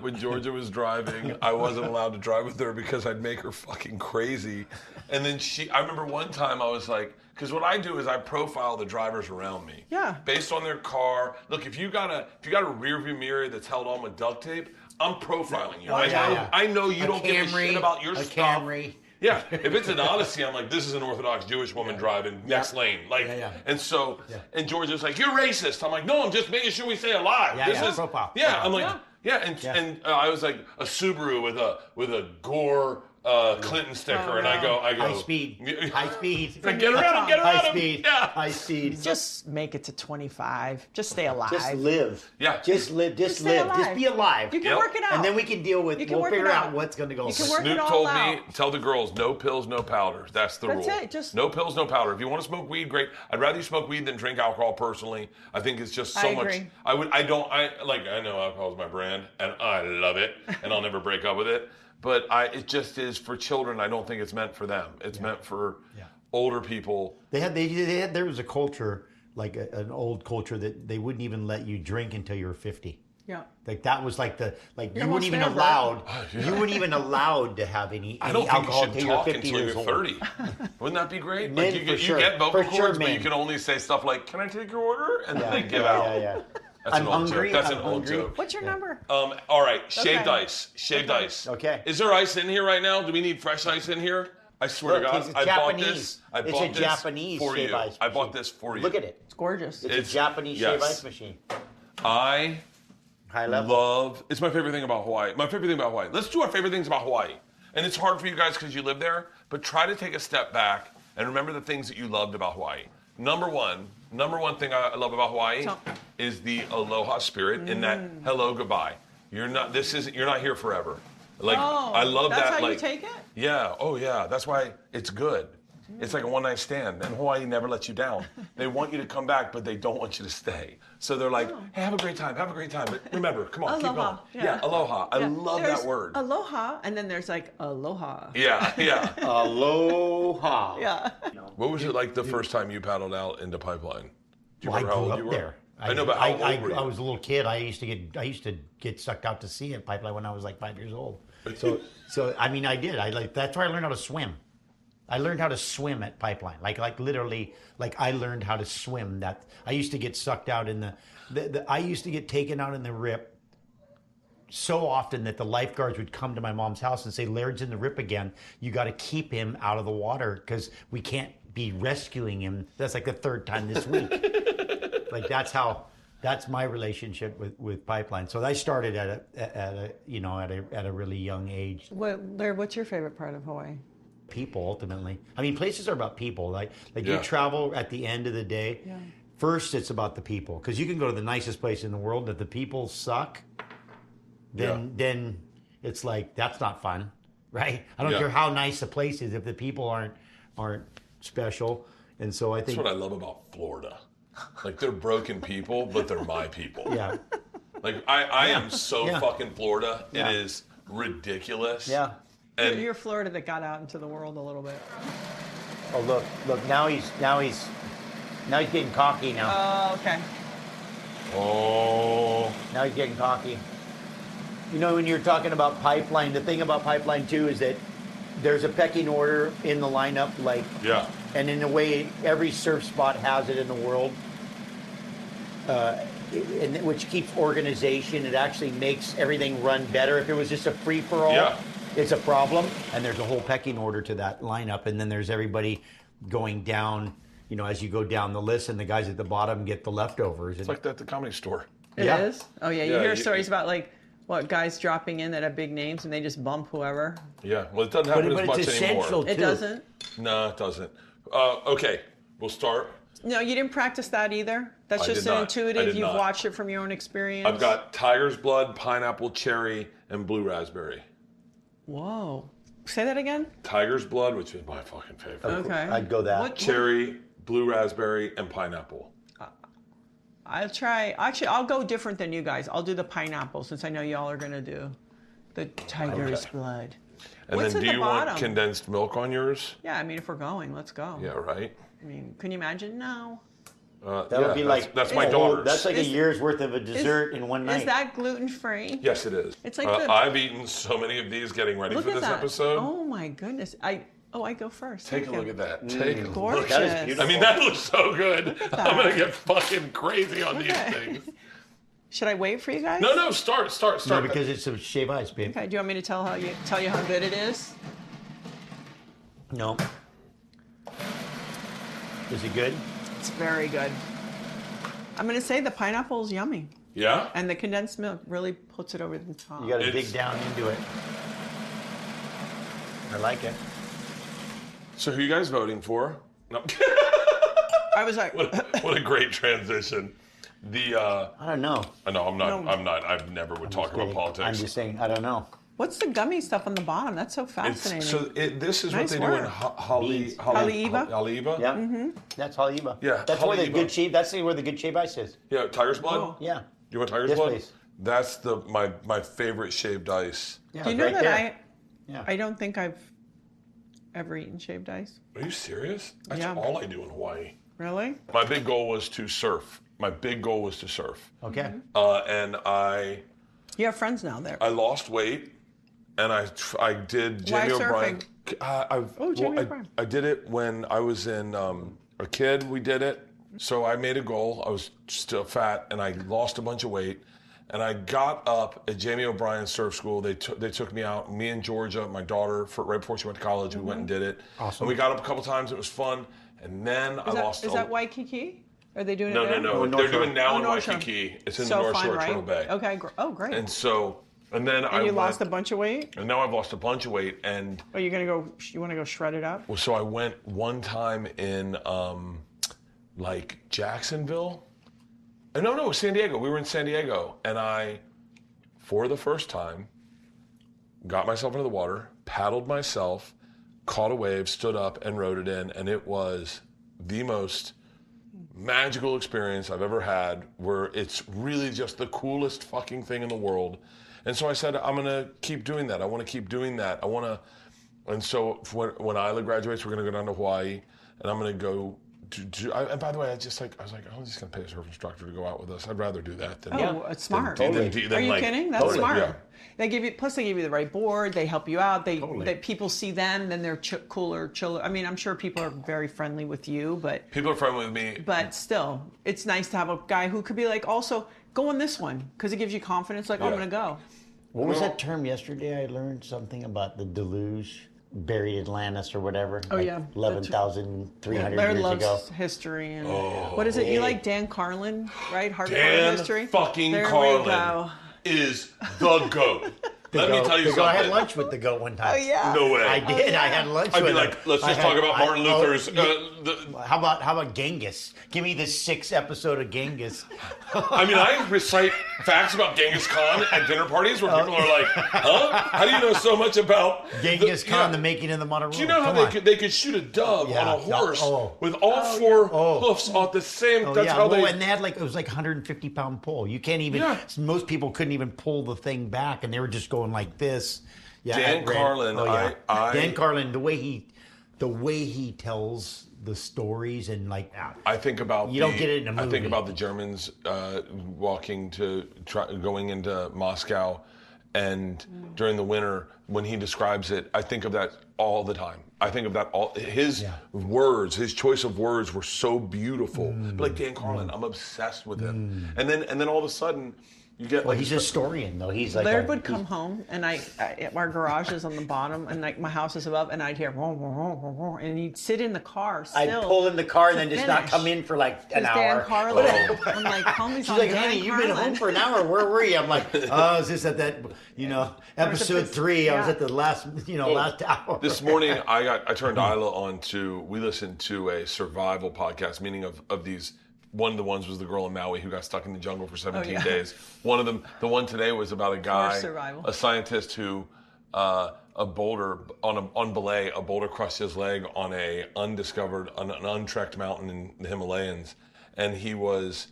when Georgia was driving, I wasn't allowed to drive with her because I'd make her fucking crazy. And then I remember one time I was like, because what I do is I profile the drivers around me. Yeah. Based on their car. Look, if you got a rear view mirror that's held on with duct tape, I'm profiling you. I know you don't give a shit about your stuff. Camry. Yeah, if it's an Odyssey, I'm like, this is an Orthodox Jewish woman driving next lane. Like, and so, and Georgia's like, you're racist. I'm like, no, I'm just making sure we stay alive. This is profile. Yeah, I'm like, and I was like a Subaru with a Gore Clinton sticker, and I go, High speed. Get High around him. High speed. Yeah. High speed. Just make it to 25. Just stay alive. Just live. Yeah. Just live. Just stay live. alive. Just be alive. You can work it out. And then we can deal with. You can We'll work it figure out out. what's going to go. You can on. work Snoop it all told me, out. tell the girls, no pills, no powder. That's the rule. That's it, just- no pills, no powder. If you want to smoke weed, great. I'd rather you smoke weed than drink alcohol. Personally, I think it's just so I much. agree. I know alcohol is my brand, and I love it, and I'll never break up with it. But it just is for children. I don't think it's meant for them. It's meant for older people. There was a culture, like an old culture, that they wouldn't even let you drink until you were 50. Yeah. Like that was like you weren't almost even there, allowed. Yeah. You weren't even allowed to have any I don't think you alcohol should until you're talk 50 until years you're old. 30. Wouldn't that be great? Men, Like for sure. you get vocal For sure, cords, but you men. can only say stuff like, "Can I take your order?" and then they give out. Yeah. That's I'm an old hungry, joke. That's I'm an old hungry. joke. What's your number? All right, shaved ice. Shaved ice. Okay. Is there ice in here right now? Do we need fresh ice in here? I swear Look, to God, it's I bought Japanese. this. I It's bought a this Japanese for shave you. ice I bought machine. this for you. Look at it. It's gorgeous. It's a Japanese shave yes. ice machine. I High level. it's my favorite thing about Hawaii. My favorite thing about Hawaii. Let's do our favorite things about Hawaii. And it's hard for you guys because you live there, but try to take a step back and remember the things that you loved about Hawaii. Number one thing I love about Hawaii is the aloha spirit in that hello, goodbye. You're not here forever. Like I love that's that. how like you take it? Yeah, oh yeah. That's why it's good. It's like a one-night stand, and Hawaii never lets you down. They want you to come back, but they don't want you to stay. So they're like, hey, have a great time. But remember, come on, keep Aloha. going. Yeah, aloha. I love There's that word. Aloha, and then there's like aloha. Yeah. Aloha. Yeah. What was it like the first time you paddled out into Pipeline? Do you Well, I remember how grew old up you were? there. I know, but how old were you? I was a little kid. I used to get sucked out to sea at Pipeline when I was like 5 years old. So I mean, I did. That's where I learned how to swim. I learned how to swim at Pipeline. Like literally, like I learned how to swim. That I used to get sucked out in I used to get taken out in the rip so often that the lifeguards would come to my mom's house and say, Laird's in the rip again. You got to keep him out of the water because we can't be rescuing him. That's like the third time this week. Like that's my relationship with Pipeline. So I started at a really young age. Laird, what's your favorite part of Hawaii? people ultimately. I mean, places are about people. Like you Yeah. travel at the end of the day. Yeah. First, it's about the people, because you can go to the nicest place in the world. If the people suck, then it's like that's not fun, right? I don't Yeah. care how nice a place is if the people aren't special. And so I think That's what I love about Florida. Like, they're broken people, but they're my people. yeah, Like, I am so Yeah. fucking Florida. Yeah. It is ridiculous. yeah. And You're Florida that got out into the world a little bit. Oh look! Now he's getting cocky now. Oh, okay. oh, Now he's getting cocky. You know, when you're talking about pipeline, the thing about pipeline too is that there's a pecking order in the lineup, like, yeah. and in a way, every surf spot has it in the world, which keeps organization. It actually makes everything run better. If it was just a free for all, Yeah. it's a problem. And there's a whole pecking order to that lineup, and then there's everybody going down. You know, as you go down the list, and the guys at the bottom get the leftovers. It's like that at the Comedy Store. It Yeah. is? Oh, yeah. You Yeah, hear you- stories about, like, what, guys dropping in that have big names and they just bump whoever. Yeah. Well, it doesn't happen but as much it's anymore. essential It too. doesn't? No, it doesn't. Okay, we'll start. No, you didn't practice that either? That's I just did an not. I intuitive, did you've not. watched it from your own experience? I've got tiger's blood, pineapple, cherry, and blue raspberry. Whoa. Say that again? Tiger's blood, which is my fucking favorite. Okay. I'd go that. What- Cherry, blue raspberry, and pineapple. I'll try. Actually, I'll go different than you guys. I'll do the pineapple since I know y'all are going to do the tiger's Okay. blood. And What's then at do the you want bottom? condensed milk on yours? Yeah, I mean, if we're going, let's go. Yeah, right. I mean, can you imagine? No. That Yeah, would be that's- like that's my oh, daughter's. That's like a Is- year's worth of a dessert in one night. Is that gluten-free? Yes, it is. It's like the- I've eaten so many of these getting ready Look for at this that. episode. Oh, my goodness. I go first. Take a Thank look you. at that. Take a look. Gorgeous. That is beautiful. I mean, that looks so good. at I'm gonna that. get fucking crazy on these Okay. things. Should I wait for you guys? No, start. No, because it's a shave ice, babe. Okay, do you want me to tell you how good it is? No. Is it good? It's very good. I'm going to say the pineapple is yummy. Yeah. And the condensed milk really puts it over the top. You got to It's- dig down into it. I like it. So who you guys voting for? No. I was like, what a great transition. I don't know. No, I'm not. No. I'm not. I never would talk about Kidding. politics. I'm just saying, I don't know. what's the gummy stuff on the bottom? That's so It's, fascinating. this is Nice what they do in work. Beans. Haleiwa? Haleiwa? Yeah, Mm-hmm. that's Haleiwa. Yeah, that's where the Haleiwa. good shave. That's where the good shave ice is. Yeah, tiger's blood. Oh. Yeah, You want tiger's Yes, blood? please. That's my favorite shaved ice. yeah. Do you it's know right that there. Yeah. I don't think I've ever eaten shaved ice? Are you serious? That's Yeah. all I do in Hawaii. Really? My big goal was to surf. Okay. And I You have friends now there. lost weight, and I did Why Jamie O'Brien. Oh, Jamie O'Brien. I did it when I was in a kid. We did it, so I made a goal. I was still fat, and I lost a bunch of weight. And I got up at Jamie O'Brien Surf School. They took me out. Me and Georgia, my daughter, right before she went to college, we went and did it. Awesome. And we got up a couple times. It was fun. And then I lost. Is that Waikiki? Are they doing No, it there? no. North They're Shore. doing now in North Shore. Waikiki. It's in So the North fun, Shore, right? Turtle Bay. Okay, great. And so, and then And you lost a bunch of weight? And now I've lost a bunch of weight. And Are you gonna go? You want to go shred it up? well, so I went one time in like Jacksonville. No, San Diego. We were in San Diego, and I, for the first time, got myself into the water, paddled myself, caught a wave, stood up, and rode it in, and it was the most magical experience I've ever had, where it's really just the coolest fucking thing in the world. And so I said, I'm gonna keep doing that. I want to keep doing that. And so when Isla graduates, we're gonna go down to Hawaii, and I'm gonna go. And by the way, I was like, I'm just gonna pay a surf instructor to go out with us. I'd rather do that than. Oh, it's smart. than Are you like- kidding? That's Totally, smart. yeah. They give you the right board. They help you out. They people see them, then they're cooler, chiller. I mean, I'm sure people are very friendly with you, but People are friendly with me. still, it's nice to have a guy who could be like, also go on this one because it gives you confidence. Like, oh, I'm Yeah. gonna go. What was that term yesterday? I learned something about the deluge, buried Atlantis or whatever. Oh, yeah. 11,300 Laird years loves ago. history and what is it? You like Dan Carlin, right? Hardcore Dan history. fucking there Carlin we go. is the GOAT. Let me tell you something. I had lunch with the goat one time. Oh yeah. No way. I did. I had lunch I'd with be him. like, let's just talk about Martin Luther's. How about Genghis? Give me the 6th episode of Genghis. I mean, I recite facts about Genghis Khan at dinner parties where people are like, huh? How do you know so much about Genghis Khan, the making of the modern world? Do you know how they could shoot a dove on a horse with all 4 hoofs at the same? That's how they. And they had it was like 150-pound pole. You can't even. Yeah. Most people couldn't even pull the thing back, and they were just going like this. Yeah, Dan Carlin. Dan Carlin, the way he tells the stories and I think about don't get it in a movie. I think about the Germans going into Moscow, and during the winter when he describes it, I think of that all the time. I think of that all. His words, his choice of words were so beautiful. Like Dan Carlin, I'm obsessed with him. And then all of a sudden. You get he's a historian though. He's like Laird would come home, and our garage is on the bottom, and my house is above, and I'd hear, and he'd sit in the car. Still I'd pull in the car and then just not come in for an hour. Dan Carlin. I'm like, homie's She's on like, Dan honey, you've Carlin. been home for an hour. Where were you? I'm like, I was just at that, episode 3. I was at the last, last hour. This morning, I turned Isla on we listened to a survival podcast, meaning of these. One of the ones was the girl in Maui who got stuck in the jungle for 17 days. One of them, the one today was about a guy, a scientist who, a boulder on belay, a boulder crushed his leg on an untrekked mountain in the Himalayas, and he was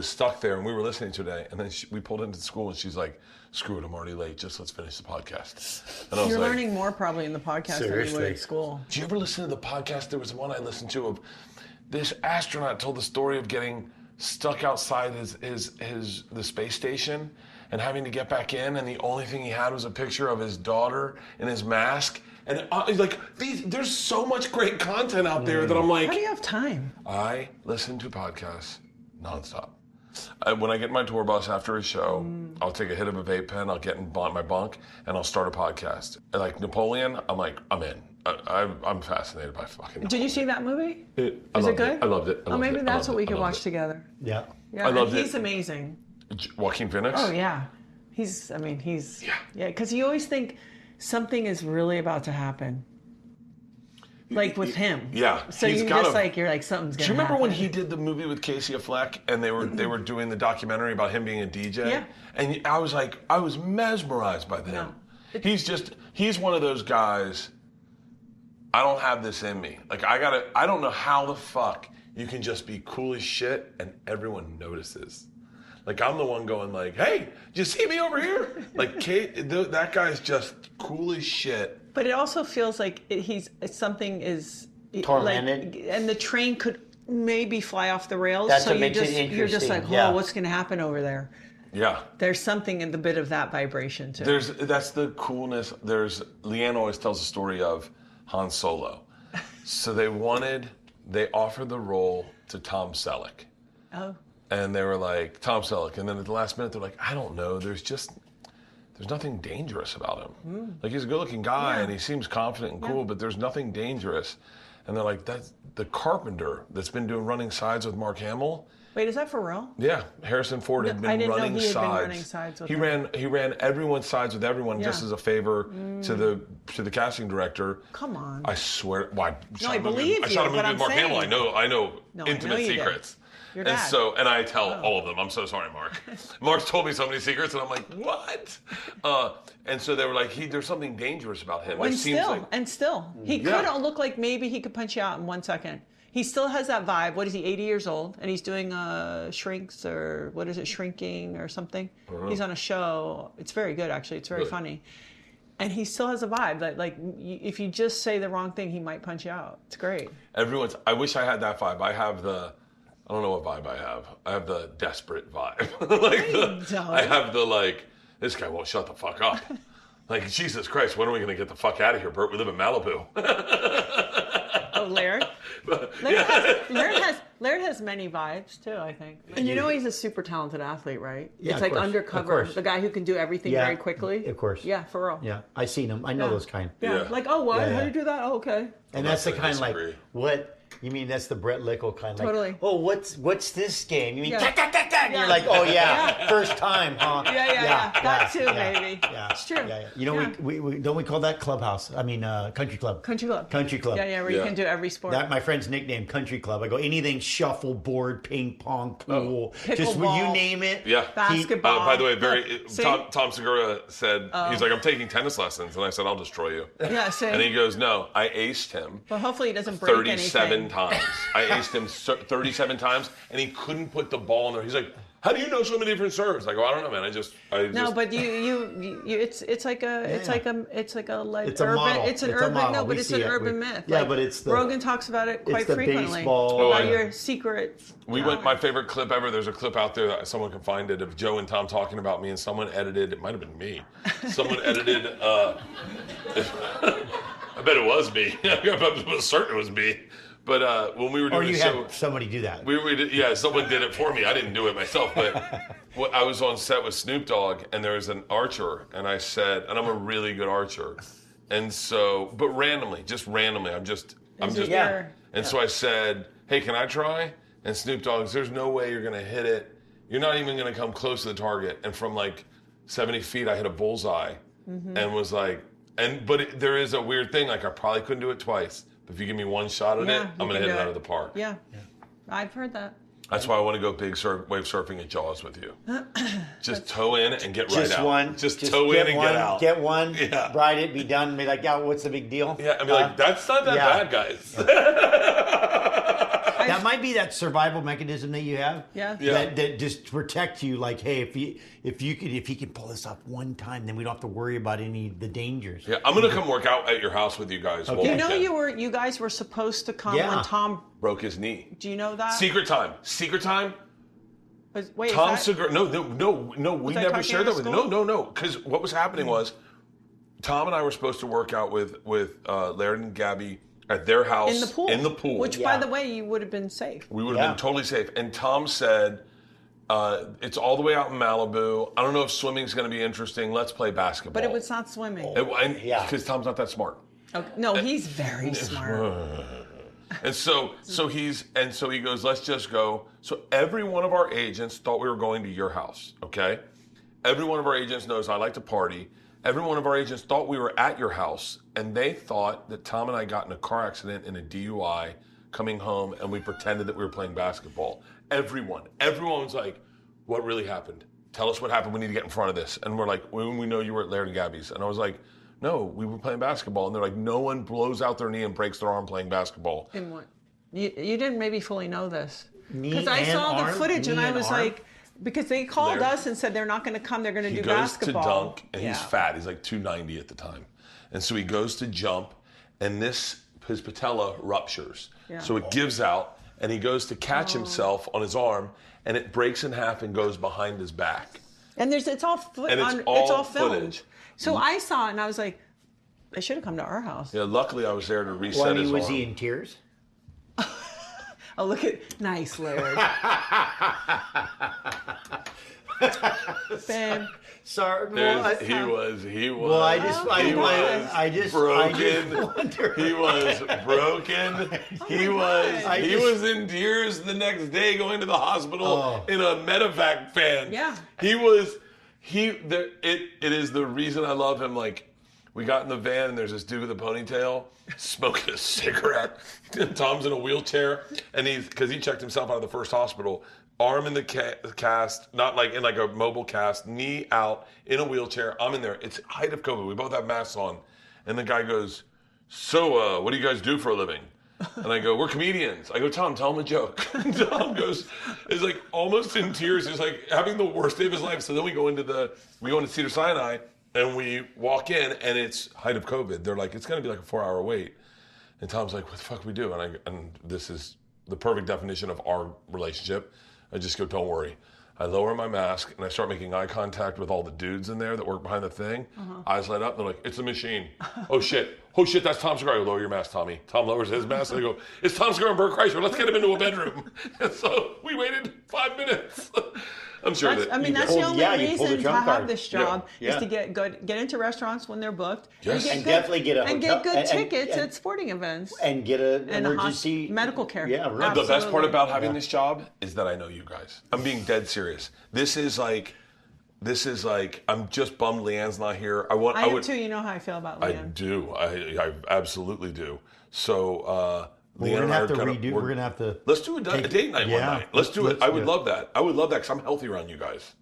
stuck there, and we were listening today, and then we pulled into the school, and she's like, "Screw it, I'm already late. Just let's finish the podcast." And I was You're like, learning more probably in the podcast than you would at school. Do you ever listen to the podcast? There was one I listened to of. This astronaut told the story of getting stuck outside the space station and having to get back in, and the only thing he had was a picture of his daughter in his mask. And there's so much great content out there that I'm like, how do you have time? I listen to podcasts nonstop. When I get in my tour bus after a show, I'll take a hit of a vape pen, I'll get in my bunk, and I'll start a podcast. Like Napoleon, I'm like, I'm in. I'm fascinated by fucking Napoleon. Did you see that movie? Is it good? I loved it. Maybe that's what we could watch together. Yeah. Yeah, I loved it. He's amazing. Joaquin Phoenix? Oh, yeah. He's because you always think something is really about to happen. Like with him. Yeah. So you're just like, something's going to happen. Do you remember when he did the movie with Casey Affleck and they were doing the documentary about him being a DJ? Yeah. And I was mesmerized by him. No. He's one of those guys, I don't have this in me. I don't know how the fuck you can just be cool as shit and everyone notices. I'm the one going hey, did you see me over here? That guy's just cool as shit. But it also feels like something is tormented, and the train could maybe fly off the rails. That's what makes it interesting. You're just like, what's going to happen over there? Yeah. There's something in the bit of that vibration too. That's the coolness. Leanne always tells the story of Han Solo. So they offered the role to Tom Selleck. Oh. And they were like, Tom Selleck. And then at the last minute, they're like, I don't know. There's nothing dangerous about him. He's a good-looking guy, and he seems confident and cool, but there's nothing dangerous. And they're like, that's the carpenter that's been doing Running Sides with Mark Hamill. Wait, is that for real? Yeah, Harrison Ford had been running sides. He ran everyone's sides with everyone just as a favor to the casting director. Come on. I swear. Why? I believe you. I shot a movie with Mark Hamill. I know intimate secrets. Your dad. And I tell all of them. I'm so sorry, Mark. Mark's told me so many secrets, and I'm like, what? And so they were like, there's something dangerous about him. He could look like maybe he could punch you out in 1 second. He still has that vibe. What is he, 80 years old? And he's doing shrinks or what is it, shrinking or something? He's on a show. It's very good, actually. It's very funny. And he still has a vibe. Like if you just say the wrong thing, he might punch you out. It's great. I wish I had that vibe. I don't know what vibe I have. I have the desperate vibe. I have the this guy won't shut the fuck up. Jesus Christ, when are we going to get the fuck out of here, Bert? We live in Malibu. Oh, Laird? Laird has many vibes too, I think. And he's a super talented athlete, right? Yeah, it's like undercover, the guy who can do everything very quickly. Of course. Yeah, for real. Yeah, I've seen him. I know those kind. Yeah. Like, oh, what? How do you do that? Oh, okay. And that's the kind what? You mean that's the Brett Lickle kind? Totally. Oh, what's this game? You mean that? And you're like, oh yeah, first time, huh? Yeah. That too, maybe. Yeah, it's true. Yeah. You know, we don't we call that clubhouse? I mean, country club. Country club. Country club. Yeah, where you can do every sport. That my friend's nickname, country club. I go anything shuffleboard, ping pong, pool, just Pickleball. you name it. Yeah. Basketball. By the way, See? Tom Segura said, he's like, I'm taking tennis lessons. And I said, I'll destroy you. Yeah, see? And he goes, no, I aced him. Well, hopefully he doesn't break 37 anything. times. I aced him 37 times, and he couldn't put the ball in there. He's like, how do you know so many different serves? I go, I don't know, man. No, but it's like an urban myth. Yeah, Like, but it's Rogan talks about it quite the frequently. baseball. About your secret. My favorite clip ever, there's a clip out there that someone can find it of Joe and Tom talking about me, and someone edited, it might have been me. Someone edited, I bet it was me. I'm certain it was me. But when we were doing or you the show, had somebody do that. Someone did it for me. I didn't do it myself, but I was on set with Snoop Dogg, and there was an archer, and I said, and I'm a really good archer, and so, but just randomly, so I said, hey, can I try? And Snoop Dogg, there's no way you're gonna hit it. You're not even gonna come close to the target. And from like 70 feet, I hit a bullseye, and was like, but there is a weird thing, like I probably couldn't do it twice. But if you give me one shot at it, I'm going to hit it out of the park. Yeah. I've heard that. That's why I want to go big wave surfing at Jaws with you. Just toe in and get right out. Just toe in and get out. Get one, ride it, be done, and be like, yeah, what's the big deal? Yeah, and be like, that's not that bad, guys. That might be that survival mechanism that you have. Yeah. That just protect you. Like, hey, if he can pull this off one time, then we don't have to worry about any of the dangers. Yeah, I'm gonna come work out at your house with you guys. Okay. You guys were supposed to come when Tom broke his knee. Do you know that? Secret time. Wait, Tom Segura. No. We never shared that with you. No. Because what was happening was, Tom and I were supposed to work out with Laird and Gabby at their house in the pool. Which, by the way, you would have been safe. We would have been totally safe. And Tom said, it's all the way out in Malibu. I don't know if swimming's going to be interesting. Let's play basketball. But it was not swimming. Because Tom's not that smart. Okay. No, he's very smart. And so he goes, let's just go. So every one of our agents thought we were going to your house, okay? Every one of our agents knows I like to party. Every one of our agents thought we were at your house, and they thought that Tom and I got in a car accident in a DUI coming home, and we pretended that we were playing basketball. Everyone was like, what really happened? Tell us what happened. We need to get in front of this. And we're like, when we know you were at Laird and Gabby's. And I was like, no, we were playing basketball. And they're like, no one blows out their knee and breaks their arm playing basketball. In what? You didn't maybe fully know this. Because I saw the footage and I was like, because they called us and said they're not going to come, they're going to do basketball. He goes to dunk, and he's fat. He's like 290 at the time. And so he goes to jump, and his patella ruptures. Yeah. So it gives out, and he goes to catch himself on his arm, and it breaks in half and goes behind his back. And it's all filmed. Footage. So I saw it, and I was like, they should have come to our house. Yeah, luckily I was there to reset his arm. Was he in tears? Oh, look at nice, Laird. Babe. Sorry, he was. Well, I just broken. He was broken. He was in tears the next day, going to the hospital in a medevac van. Yeah. It is the reason I love him. Like, we got in the van and there's this dude with a ponytail smoking a cigarette. Tom's in a wheelchair, and because he checked himself out of the first hospital, arm in the cast, not like in like a mobile cast, knee out, in a wheelchair. I'm in there. It's height of COVID. We both have masks on. And the guy goes, so what do you guys do for a living? And I go, we're comedians. I go, Tom, tell him a joke. Tom is like almost in tears. He's like having the worst day of his life. So then we go into Cedar Sinai, and we walk in, and it's height of COVID. They're like, it's going to be like a 4-hour wait. And Tom's like, what the fuck we do? And this is the perfect definition of our relationship. I just go, don't worry. I lower my mask, and I start making eye contact with all the dudes in there that work behind the thing. Eyes light up. They're like, it's a machine. Oh, shit, that's Tom Segura. I go, lower your mask, Tommy. Tom lowers his mask, and I go, it's Tom Segura and Bert Kreischer. Let's get him into a bedroom. And so we waited 5 minutes. I'm sure that. I mean, that's pull- the only yeah, you pull the reason to trump have card. this job Yeah. is to get into restaurants when they're booked. Yes. And definitely get a and hotel- get good and- tickets and- at sporting events and get an and emergency medical care. Yeah, right. The best part Absolutely. about having this job is that I know you guys. I'm being dead serious. This is like, I'm just bummed Leanne's not here. I am would, too. You know how I feel about I Leanne. do. I absolutely do. So, We're Leanne gonna and I have to are redo. We're gonna have to. Let's do a date night one night. Let's do it. I would love that. I would love that because I'm healthy around you guys.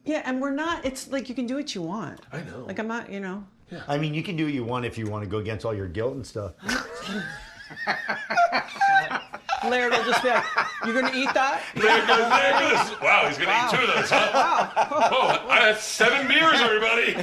Yeah, and we're not. It's like you can do what you want. I know. Like I'm not. You know. I mean, you can do what you want if you want to go against all your guilt and stuff. Laird will just be like, "You're gonna eat that?" There goes. Wow, he's gonna eat 2 of those, huh? Oh, I had 7 beers, everybody.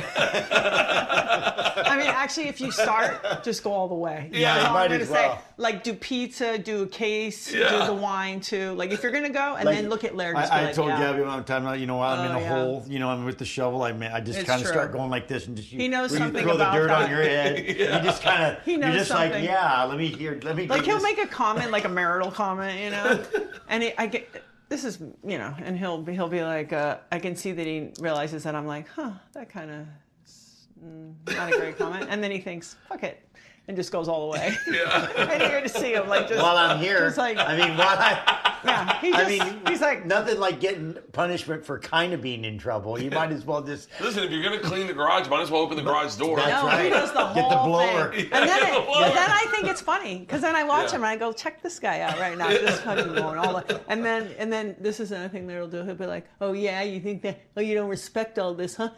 I mean, actually, if you start, just go all the way. Yeah, That's you all might I'm gonna as well. say. Like, do pizza, do a case, Yeah. do the wine too. Like, if you're gonna go, and Like, then look at Laird. Just be I like, told yeah. Gabby one time, you know what, I'm in a yeah. hole, I'm with the shovel. I just It's kind of true. start going like this and just He knows when something you throw about the dirt that. on your head. You just kind of, He you're knows just something. like, yeah, let me Like take he'll this. make a comment, like a marital comment, and I get this is and he'll be like, I can see that he realizes that I'm like, that kind of not a great comment, and then he thinks, fuck it, and just goes all the way. Yeah. And you're to see him like just While I'm here, just like, I mean, while yeah, he's like, nothing like getting punishment for kind of being in trouble. You might as well just. Listen, if you're gonna clean the garage, might as well open the garage door. That's no, right. he does the Get the whole blower. thing. Yeah, And then, get the blower. but then I think it's funny because then I watch Yeah. him and I go, check this guy out right now. This fucking going all the, and then this is another thing that he'll do. He'll be like, oh yeah, you think that? Oh, you don't respect all this, huh?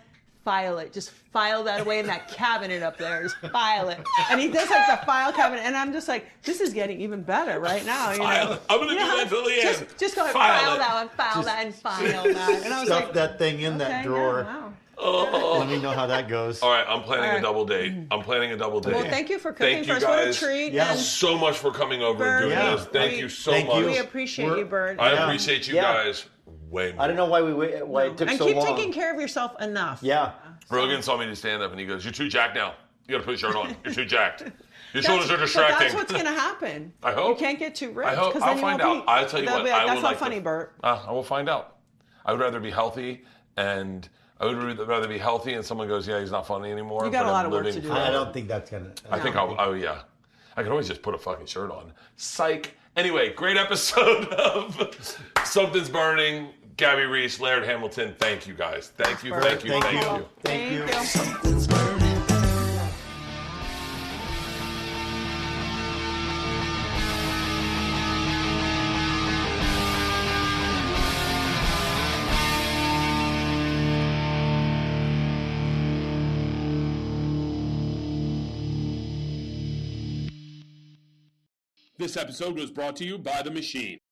File it. Just file that away in that cabinet up there. Just file it. And he does like the file cabinet, and I'm just like, this is getting even better right now. You know? I'm gonna do You know, that till the end. Just go ahead, File file it. that one, file that, and file that. And I was Stuff like, that thing in that okay, drawer. yeah, wow. Let me know how that goes. All right, I'm planning All a right. double date. I'm planning a double date. Well, thank you for cooking Thank for you us. What a guys treat. Yeah. And so much for coming over and doing Bert, this. Thank we- you so Thank much. you. we appreciate you, Bert. I Yeah. appreciate you Yeah. guys way more. I don't know why it took And so keep long. taking care of yourself enough. Yeah. Rogan saw me to stand up and he goes, "You're too jacked now. You got to put a shirt on. You're too jacked. Your shoulders are But distracting." that's what's going to happen. I hope. You can't get too rich. I hope. 'cause I'll then you find won't out. be- I'll tell you they'll what. be like, I that's would not like funny, to, Bert. I will find out. I would rather be healthy and someone goes, "Yeah, he's not funny anymore." You got but a lot I'm of work living to do. I forever. don't think that's gonna. I think yeah. I can always just put a fucking shirt on. Psych. Anyway, great episode of Something's Burning. Gabby Reece, Laird Hamilton. Thank you guys. Thank you. Thank you. Thank Thank you. you. Thank you. Something's burning. This episode was brought to you by The Machine.